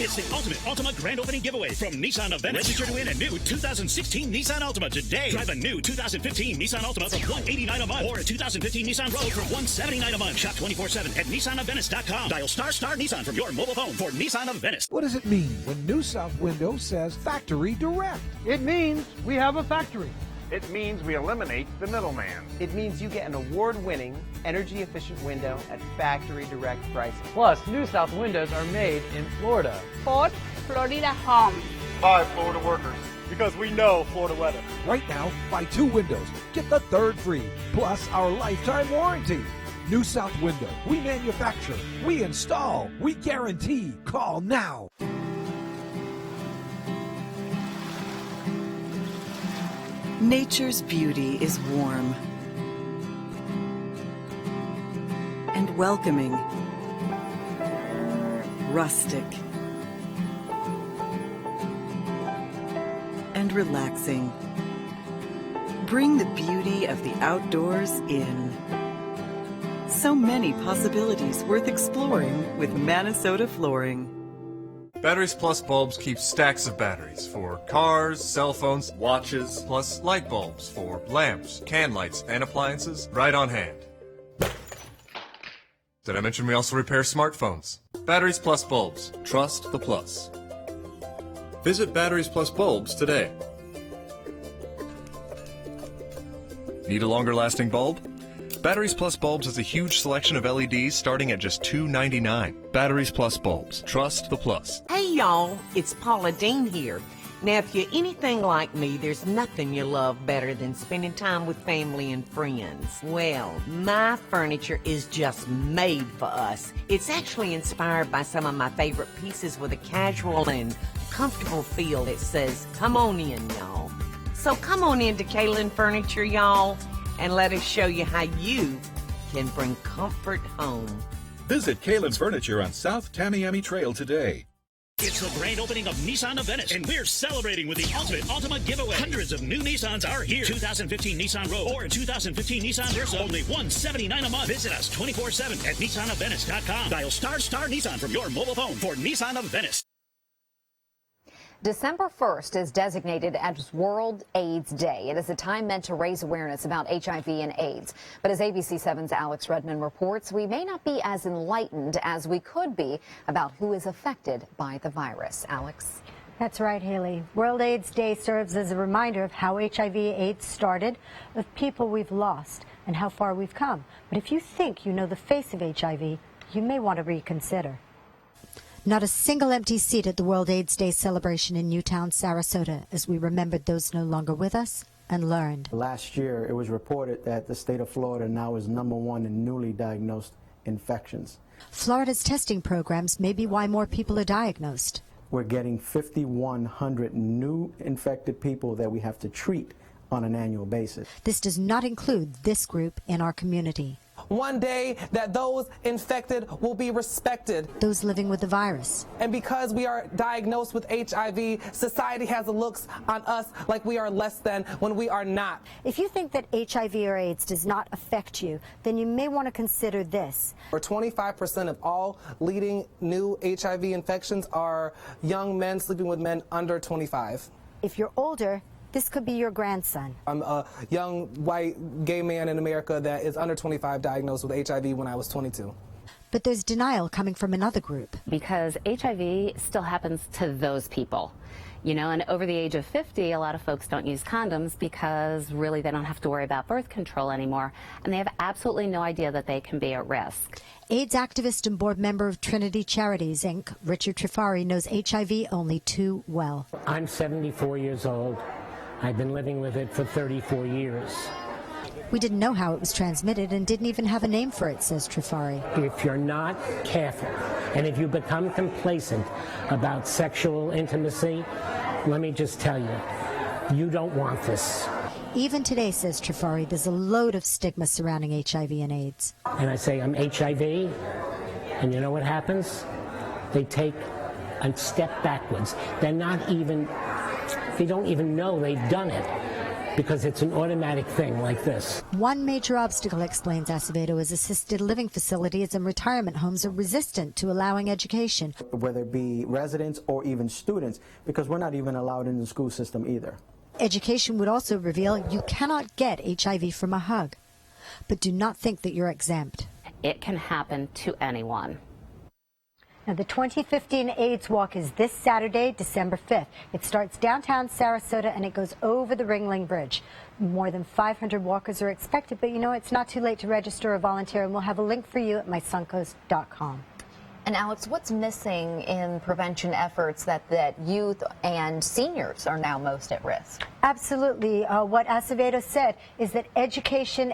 It's the ultimate Altima grand opening giveaway from Nissan of Venice. Register to win a new 2016 Nissan Altima today. Drive a new 2015 Nissan Altima from $189 a month or a 2015 Nissan Rogue from $179 a month. Shop 24/7 at NissanofVenice.com. Dial ** Nissan from your mobile phone for Nissan of Venice. What does it mean when New South Windows says Factory Direct? It means we have a factory. It means we eliminate the middleman. It means you get an award-winning, energy-efficient window at factory direct pricing. Plus, New South windows are made in Florida. Ford Florida Home. Buy Florida workers, because we know Florida weather. Right now, buy 2 windows, get the 3rd free, plus our lifetime warranty. New South Window. We manufacture, we install, we guarantee. Call now. Nature's beauty is warm and welcoming, rustic, and relaxing. Bring the beauty of the outdoors in. So many possibilities worth exploring with Minnesota Flooring. Batteries Plus bulbs keep stacks of batteries for cars, cell phones, watches, plus light bulbs for lamps, can lights, and appliances right on hand. Did I mention we also repair smartphones? Batteries Plus bulbs. Trust the plus. Visit Batteries Plus bulbs today. Need a longer lasting bulb? Batteries Plus bulbs has a huge selection of LEDs starting at just $2.99. Batteries Plus bulbs. Trust the plus. Hey y'all, it's Paula Dean here. Now if you're anything like me, there's nothing you love better than spending time with family and friends. Well, my furniture is just made for us. It's actually inspired by some of my favorite pieces with a casual and comfortable feel that says, come on in, y'all. So come on in to Kaylin Furniture, y'all, and let us show you how you can bring comfort home. Visit Kalen's Furniture on South Tamiami Trail today. It's the grand opening of Nissan of Venice, and we're celebrating with the ultimate Altima giveaway. Hundreds of new Nissans are here. 2015 Nissan Rogue or 2015 Nissan Versa, only $179 a month. Visit us 24/7 at NissanofVenice.com. Dial ** Nissan from your mobile phone for Nissan of Venice. December 1st is designated as World AIDS Day. It is a time meant to raise awareness about HIV and AIDS. But as ABC 7's Alex Redmond reports, we may not be as enlightened as we could be about who is affected by the virus. Alex? That's right, Haley. World AIDS Day serves as a reminder of how HIV/AIDS started, of people we've lost, and how far we've come. But if you think you know the face of HIV, you may want to reconsider. Not a single empty seat at the World AIDS Day celebration in Newtown, Sarasota, as we remembered those no longer with us and learned. Last year, it was reported that the state of Florida now is #1 in newly diagnosed infections. Florida's testing programs may be why more people are diagnosed. We're getting 5,100 new infected people that we have to treat on an annual basis. This does not include this group in our community. One day that those infected will be respected. Those living with the virus. And because we are diagnosed with HIV, society has a looks on us like we are less than when we are not. If you think that HIV or AIDS does not affect you, then you may want to consider this. 25% of all leading new HIV infections are young men sleeping with men under 25. If you're older, this could be your grandson. I'm a young white gay man in America that is under 25 diagnosed with HIV when I was 22. But there's denial coming from another group. Because HIV still happens to those people. You know, and over the age of 50, a lot of folks don't use condoms because really they don't have to worry about birth control anymore, and they have absolutely no idea that they can be at risk. AIDS activist and board member of Trinity Charities, Inc., Richard Trifari, knows HIV only too well. I'm 74 years old. I've been living with it for 34 years. We didn't know how it was transmitted and didn't even have a name for it, says Trifari. If you're not careful, and if you become complacent about sexual intimacy, let me just tell you, you don't want this. Even today, says Trifari, there's a load of stigma surrounding HIV and AIDS. And I say, I'm HIV, and you know what happens? They take a step backwards. They don't even know they've done it, because it's an automatic thing like this. One major obstacle, explains Acevedo, is assisted living facilities and retirement homes are resistant to allowing education. Whether it be residents or even students, because we're not even allowed in the school system either. Education would also reveal you cannot get HIV from a hug. But do not think that you're exempt. It can happen to anyone. Now, the 2015 AIDS Walk is this Saturday, December 5th. It starts downtown Sarasota and it goes over the Ringling Bridge. More than 500 walkers are expected, but you know, it's not too late to register or volunteer, and we'll have a link for you at mysuncoast.com. And Alex, what's missing in prevention efforts that youth and seniors are now most at risk? Absolutely. What Acevedo said is that education,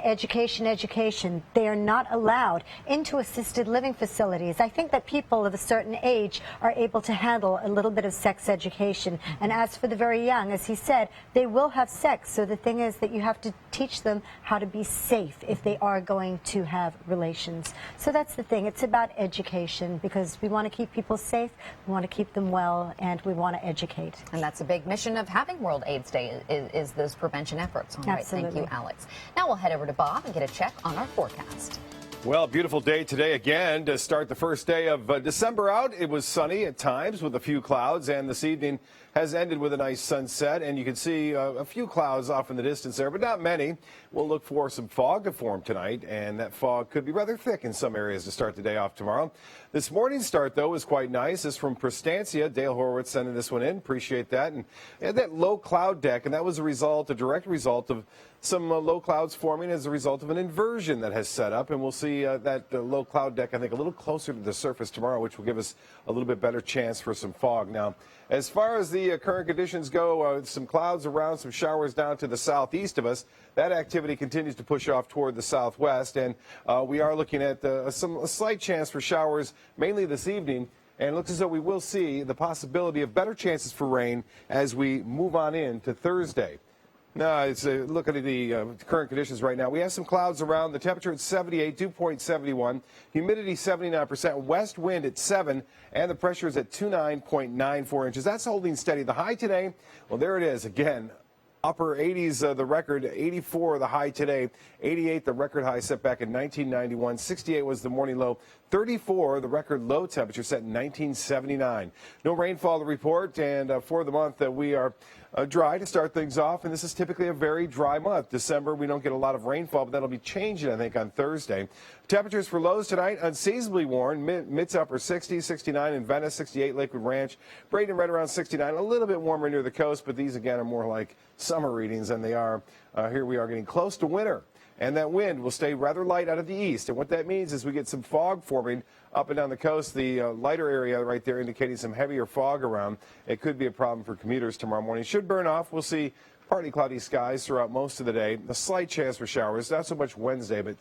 they are not allowed into assisted living facilities. I think that people of a certain age are able to handle a little bit of sex education. And as for the very young, as he said, they will have sex. So the thing is that you have to teach them how to be safe if they are going to have relations. So that's the thing. It's about education, because we want to keep people safe, we want to keep them well, and we want to educate. And that's a big mission of having World AIDS Day, is those prevention efforts. All right, thank you, Alex. Now we'll head over to Bob and get a check on our forecast. Well, beautiful day today again to start the first day of December out. It was sunny at times with a few clouds, and this evening has ended with a nice sunset, and you can see a few clouds off in the distance there, but not many. We'll look for some fog to form tonight, and that fog could be rather thick in some areas to start the day off tomorrow. This morning's start, though, is quite nice. This is from Prestantia. Dale Horowitz sending this one in. Appreciate that. And that low cloud deck, and that was a direct result of some low clouds forming as a result of an inversion that has set up, and we'll see that low cloud deck, I think, a little closer to the surface tomorrow, which will give us a little bit better chance for some fog. Now, as far as the current conditions go, some clouds around, some showers down to the southeast of us. That activity continues to push off toward the southwest, and we are looking at a slight chance for showers, mainly this evening. And it looks as though we will see the possibility of better chances for rain as we move on into Thursday. Now, it's look at the current conditions right now. We have some clouds around. The temperature at 78, dew point 71, humidity 79%, west wind at 7, and the pressure is at 29.94 inches. That's holding steady. The high today, well, there it is again. Upper 80s, the record, 84 the high today, 88 the record high set back in 1991, 68 was the morning low, 34 the record low temperature set in 1979. No rainfall to report, and for the month we are dry to start things off, and this is typically a very dry month. December, we don't get a lot of rainfall, but that'll be changing, I think, on Thursday. Temperatures for lows tonight, unseasonably warm, mid to upper 60s, 69 in Venice, 68 Lakewood Ranch, Braden right around 69, a little bit warmer near the coast, but these again are more like summer readings than they are. Here we are getting close to winter. And that wind will stay rather light out of the east. And what that means is we get some fog forming up and down the coast. The lighter area right there indicating some heavier fog around. It could be a problem for commuters tomorrow morning. Should burn off. We'll see partly cloudy skies throughout most of the day. A slight chance for showers. Not so much Wednesday, but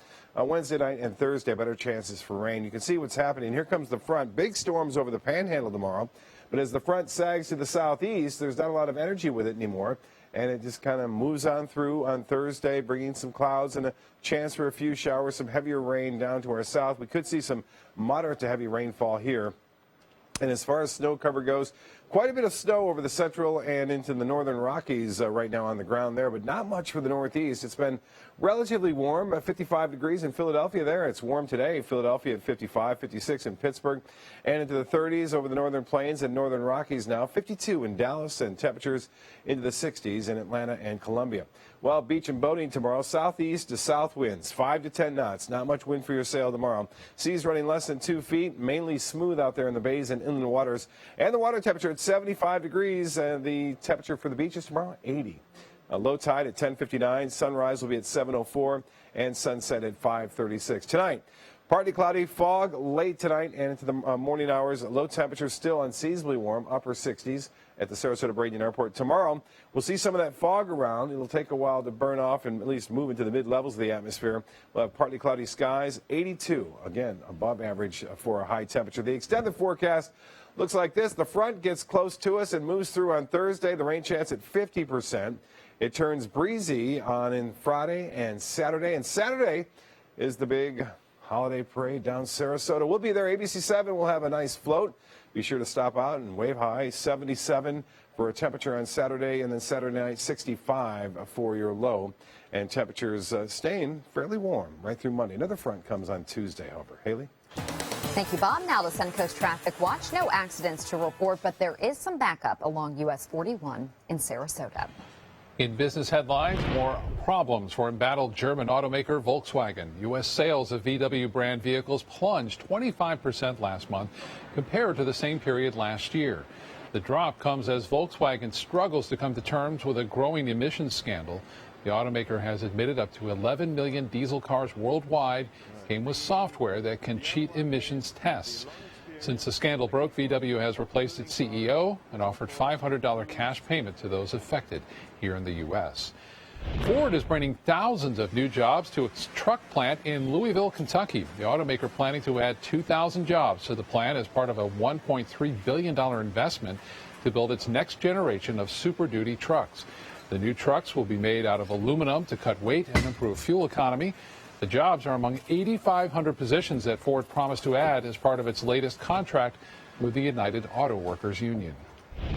Wednesday night and Thursday, better chances for rain. You can see what's happening. Here comes the front. Big storms over the Panhandle tomorrow. But as the front sags to the southeast, there's not a lot of energy with it anymore. And it just kind of moves on through on Thursday, bringing some clouds and a chance for a few showers, some heavier rain down to our south. We could see some moderate to heavy rainfall here. And as far as snow cover goes, quite a bit of snow over the central and into the northern Rockies right now on the ground there, but not much for the northeast. It's been relatively warm, 55 degrees in Philadelphia there. It's warm today. Philadelphia at 55, 56 in Pittsburgh, and into the 30s over the northern plains and northern Rockies now. 52 in Dallas, and temperatures into the 60s in Atlanta and Columbia. Well, beach and boating tomorrow, southeast to south winds, 5 to 10 knots. Not much wind for your sail tomorrow. Seas running less than 2 feet, mainly smooth out there in the bays and inland waters. And the water temperature at 75 degrees, and the temperature for the beaches tomorrow, 80. Low tide at 10:59. Sunrise will be at 7:04, and sunset at 5:36. Tonight, Partly cloudy, fog late tonight and into the morning hours. Low temperatures still unseasonably warm, upper 60s at the Sarasota-Bradenton Airport. Tomorrow, we'll see some of that fog around. It'll take a while to burn off and at least move into the mid-levels of the atmosphere. We'll have partly cloudy skies, 82, again, above average for a high temperature. The extended forecast looks like this. The front gets close to us and moves through on Thursday. The rain chance at 50%. It turns breezy on Friday and Saturday. And Saturday is the big holiday parade down Sarasota. We'll be there. ABC7 will have a nice float. Be sure to stop out and wave high. 77 for a temperature on Saturday, and then Saturday night 65 for your low. And temperatures staying fairly warm right through Monday. Another front comes on Tuesday, however. Haley? Thank you, Bob. Now to Suncoast Traffic Watch. No accidents to report, but there is some backup along US 41 in Sarasota. In business headlines, more problems for embattled German automaker Volkswagen. U.S. sales of VW brand vehicles plunged 25% last month compared to the same period last year. The drop comes as Volkswagen struggles to come to terms with a growing emissions scandal. The automaker has admitted up to 11 million diesel cars worldwide came with software that can cheat emissions tests. Since the scandal broke, VW has replaced its CEO and offered $500 cash payment to those affected here in the U.S. Ford is bringing thousands of new jobs to its truck plant in Louisville, Kentucky. The automaker planning to add 2,000 jobs to the plant as part of a $1.3 billion investment to build its next generation of Super Duty trucks. The new trucks will be made out of aluminum to cut weight and improve fuel economy. The jobs are among 8,500 positions that Ford promised to add as part of its latest contract with the United Auto Workers Union.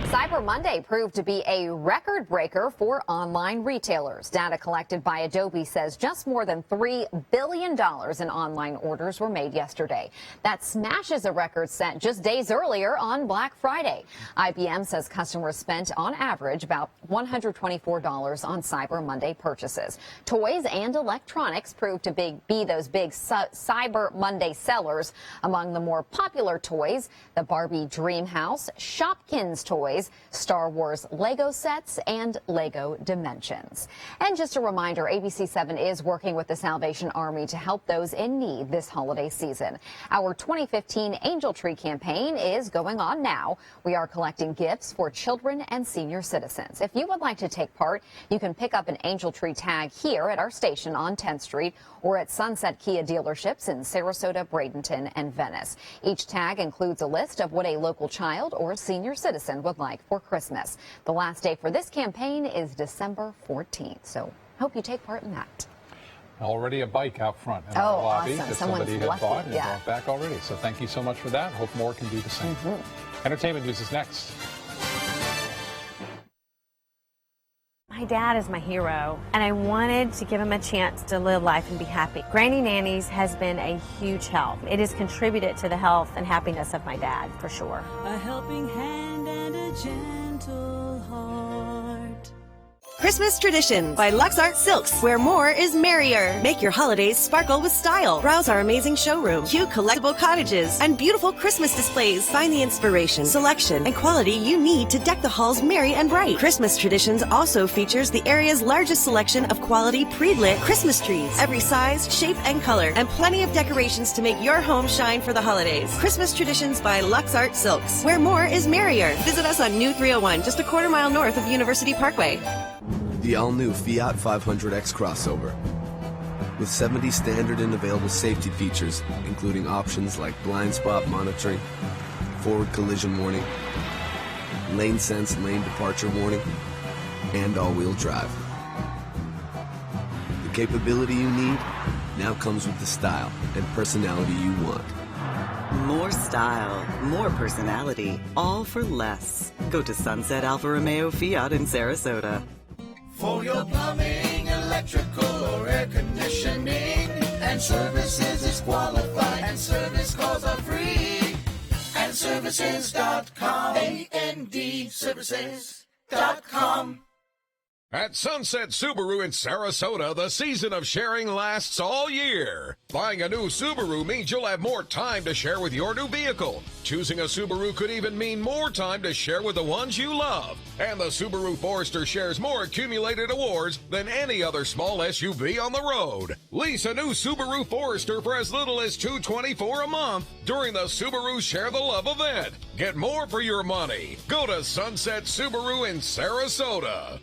Cyber Monday proved to be a record breaker for online retailers. Data collected by Adobe says just more than $3 billion in online orders were made yesterday. That smashes a record set just days earlier on Black Friday. IBM says customers spent on average about $124 on Cyber Monday purchases. Toys and electronics proved to be those big Cyber Monday sellers. Among the more popular toys, the Barbie Dream House, Shopkins toys, Star Wars Lego sets, and Lego Dimensions. And just a reminder, ABC7 is working with the Salvation Army to help those in need this holiday season. Our 2015 Angel Tree campaign is going on now. We are collecting gifts for children and senior citizens. If you would like to take part, you can pick up an Angel Tree tag here at our station on 10th Street or at Sunset Kia dealerships in Sarasota, Bradenton, and Venice. Each tag includes a list of what a local child or senior citizen would like for Christmas. The last day for this campaign is December 14th, so hope you take part in that. Already a bike out front in our lobby awesome. that Someone's somebody had bought and yeah. brought back already. So thank you so much for that. Hope more can do the same. Entertainment news is next. My dad is my hero, and I wanted to give him a chance to live life and be happy. Granny Nannies has been a huge help. It has contributed to the health and happiness of my dad, for sure. A helping hand and a gentle heart. Christmas Traditions by Luxart Silks, where more is merrier. Make your holidays sparkle with style. Browse our amazing showroom, cute collectible cottages, and beautiful Christmas displays. Find the inspiration, selection, and quality you need to deck the halls merry and bright. Christmas Traditions also features the area's largest selection of quality pre-lit Christmas trees. Every size, shape, and color, and plenty of decorations to make your home shine for the holidays. Christmas Traditions by Luxart Silks, where more is merrier. Visit us on New 301, just a quarter-mile north of University Parkway. The all-new Fiat 500X crossover. With 70 standard and available safety features, including options like blind spot monitoring, forward collision warning, lane sense lane departure warning, and all-wheel drive. The capability you need now comes with the style and personality you want. More style, more personality, all for less. Go to Sunset Alfa Romeo Fiat in Sarasota. For your plumbing, electrical, or air conditioning, and services is qualified, and service calls are free. And services.com, AND services.com. At Sunset Subaru in Sarasota, the season of sharing lasts all year. Buying a new Subaru means you'll have more time to share with your new vehicle. Choosing a Subaru could even mean more time to share with the ones you love. And the Subaru Forester shares more accumulated awards than any other small SUV on the road. Lease a new Subaru Forester for as little as $224 a month during the Subaru Share the Love event. Get more for your money. Go to Sunset Subaru in Sarasota.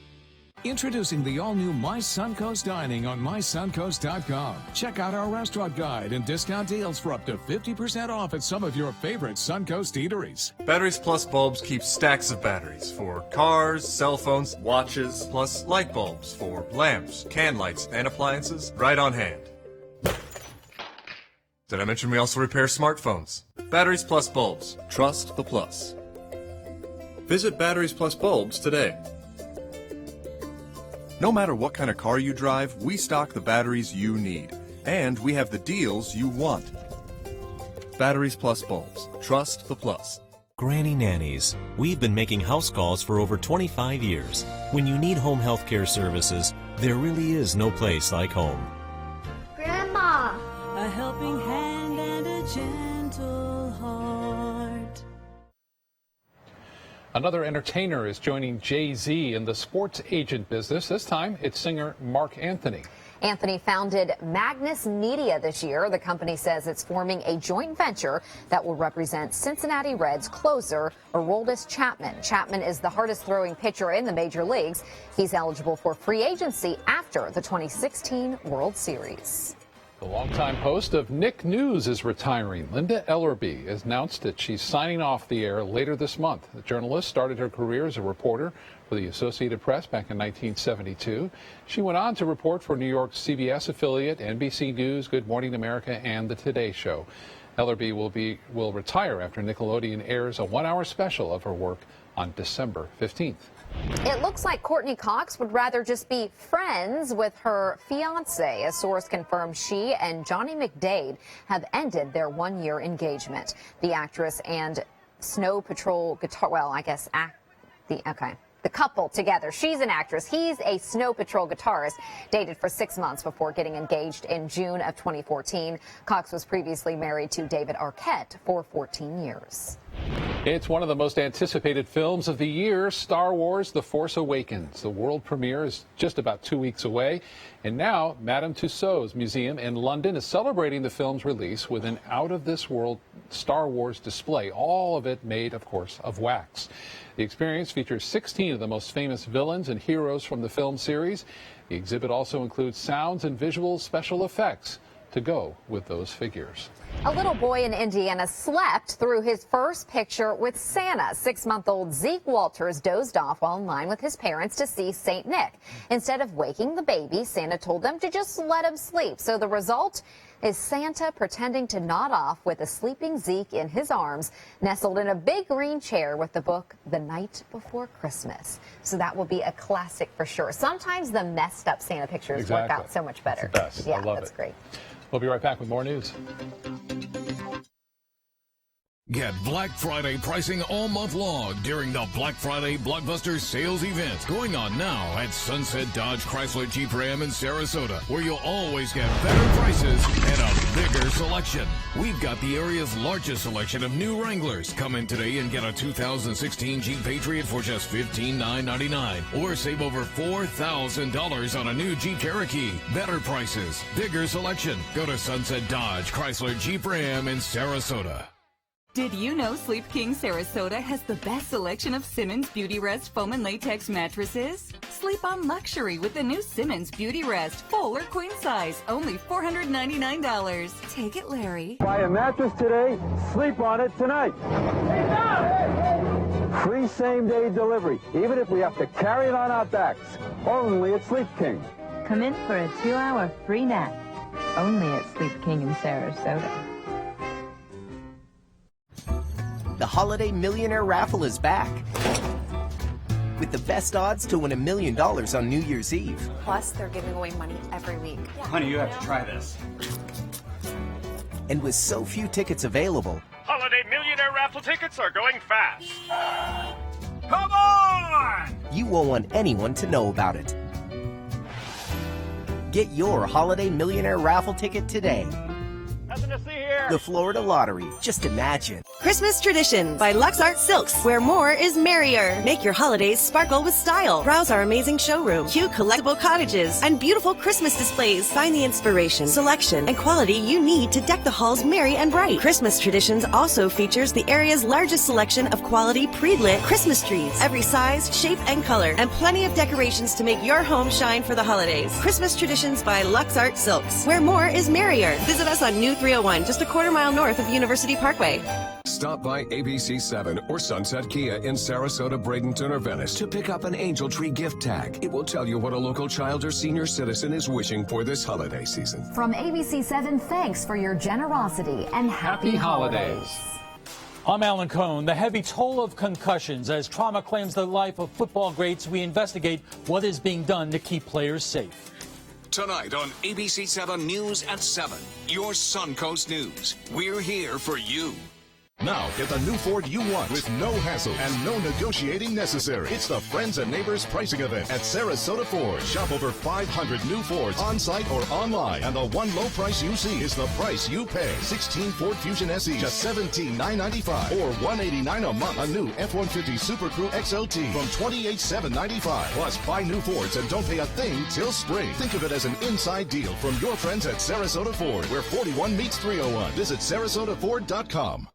Introducing the all-new My Suncoast Dining on mysuncoast.com. Check out our restaurant guide and discount deals for up to 50% off at some of your favorite Suncoast eateries. Batteries Plus bulbs keep stacks of batteries for cars, cell phones, watches, plus light bulbs for lamps, can lights, and appliances right on hand. Did I mention we also repair smartphones? Batteries Plus bulbs. Trust the plus. Visit Batteries Plus bulbs today. No matter what kind of car you drive, we stock the batteries you need. And we have the deals you want. Batteries Plus bulbs. Trust the plus. Granny Nannies. We've been making house calls for over 25 years. When you need home health care services, there really is no place like home. Grandma! A helping hand and a gentle heart. Another entertainer is joining Jay-Z in the sports agent business. This time, it's singer Mark Anthony. Anthony founded Magnus Media this year. The company says it's forming a joint venture that will represent Cincinnati Reds closer Aroldis Chapman. Chapman is the hardest-throwing pitcher in the major leagues. He's eligible for free agency after the 2016 World Series. The longtime host of Nick News is retiring. Linda Ellerby has announced that she's signing off the air later this month. The journalist started her career as a reporter for the Associated Press back in 1972. She went on to report for New York's CBS affiliate, NBC News, Good Morning America, and The Today Show. Ellerby will retire after Nickelodeon airs a one-hour special of her work on December 15th. It looks like Courtney Cox would rather just be friends with her fiance. A source confirmed she and Johnny McDade have ended their one-year engagement. The actress and Snow Patrol guitar, well, I guess the couple together. She's an actress. He's a Snow Patrol guitarist. Dated for 6 months before getting engaged in June of 2014. Cox was previously married to David Arquette for 14 years. It's one of the most anticipated films of the year, Star Wars: The Force Awakens. The world premiere is just about 2 weeks away. And now, Madame Tussauds Museum in London is celebrating the film's release with an out-of-this-world Star Wars display, all of it made, of course, of wax. The experience features 16 of the most famous villains and heroes from the film series. The exhibit also includes sounds and visual special effects to go with those figures. A little boy in Indiana slept through his first picture with Santa. 6-month-old Zeke Walters dozed off while in line with his parents to see St. Nick. Instead of waking the baby, Santa told them to just let him sleep. So the result is Santa pretending to nod off with a sleeping Zeke in his arms, nestled in a big green chair with the book The Night Before Christmas. So that will be a classic for sure. Sometimes the messed up Santa pictures work out so much better. That's the best. Yeah, I love that's it. great. We'll be right back with more news. Get Black Friday pricing all month long during the Black Friday Blockbuster Sales event going on now at Sunset Dodge Chrysler Jeep Ram in Sarasota, where you'll always get better prices and a bigger selection. We've got the area's largest selection of new Wranglers. Come in today and get a 2016 Jeep Patriot for just $15,999, or save over $4,000 on a new Jeep Cherokee. Better prices, bigger selection. Go to Sunset Dodge Chrysler Jeep Ram in Sarasota. Did you know Sleep King Sarasota has the best selection of Simmons Beauty Rest foam and latex mattresses? Sleep on luxury with the new Simmons Beauty Rest, full or queen size, only $499. Take it, Larry. Buy a mattress today, sleep on it tonight. Free same-day delivery, even if we have to carry it on our backs. Only at Sleep King. Come in for a 2-hour free nap. Only at Sleep King in Sarasota. The Holiday Millionaire Raffle is back, with the best odds to win $1 million on New Year's Eve. Plus, they're giving away money every week. Honey, you have to try this. And with so few tickets available, Holiday Millionaire Raffle tickets are going fast. Come on! you won't want anyone to know about it. Get your Holiday Millionaire raffle ticket today. Nothing to see here. The Florida Lottery. Just imagine. Christmas Tradition by Lux Art Silks, where more is merrier. Make your holidays sparkle with style. Browse our amazing showroom, cute collectible cottages, and beautiful Christmas displays. Find the inspiration, selection, and quality you need to deck the halls merry and bright. Christmas Traditions also features the area's largest selection of quality pre-lit Christmas trees, every size, shape, and color, and plenty of decorations to make your home shine for the holidays. Christmas Traditions by Lux Art Silks, where more is merrier. Visit us on New 301, just a quarter-mile north of University Parkway. Stop by ABC7 or Sunset Kia in Sarasota, Bradenton, or Venice to pick up an Angel Tree gift tag. It will tell you what a local child or senior citizen is wishing for this holiday season. From ABC7, thanks for your generosity and happy holidays. I'm Alan Cohn. The heavy toll of concussions as trauma claims the life of football greats. We investigate what is being done to keep players safe. Tonight on ABC7 News at 7, your Suncoast News. We're here for you. Now get the new Ford you want with no hassle and no negotiating necessary. It's the Friends and Neighbors pricing event at Sarasota Ford. Shop over 500 new Fords on site or online, and the one low price you see is the price you pay. 16 Ford Fusion SE, just $17,995 or $189 a month. A new F-150 Super Crew XLT from $28,795. Plus, buy new Fords and don't pay a thing till spring. Think of it as an inside deal from your friends at Sarasota Ford, where 41 meets 301. Visit SarasotaFord.com.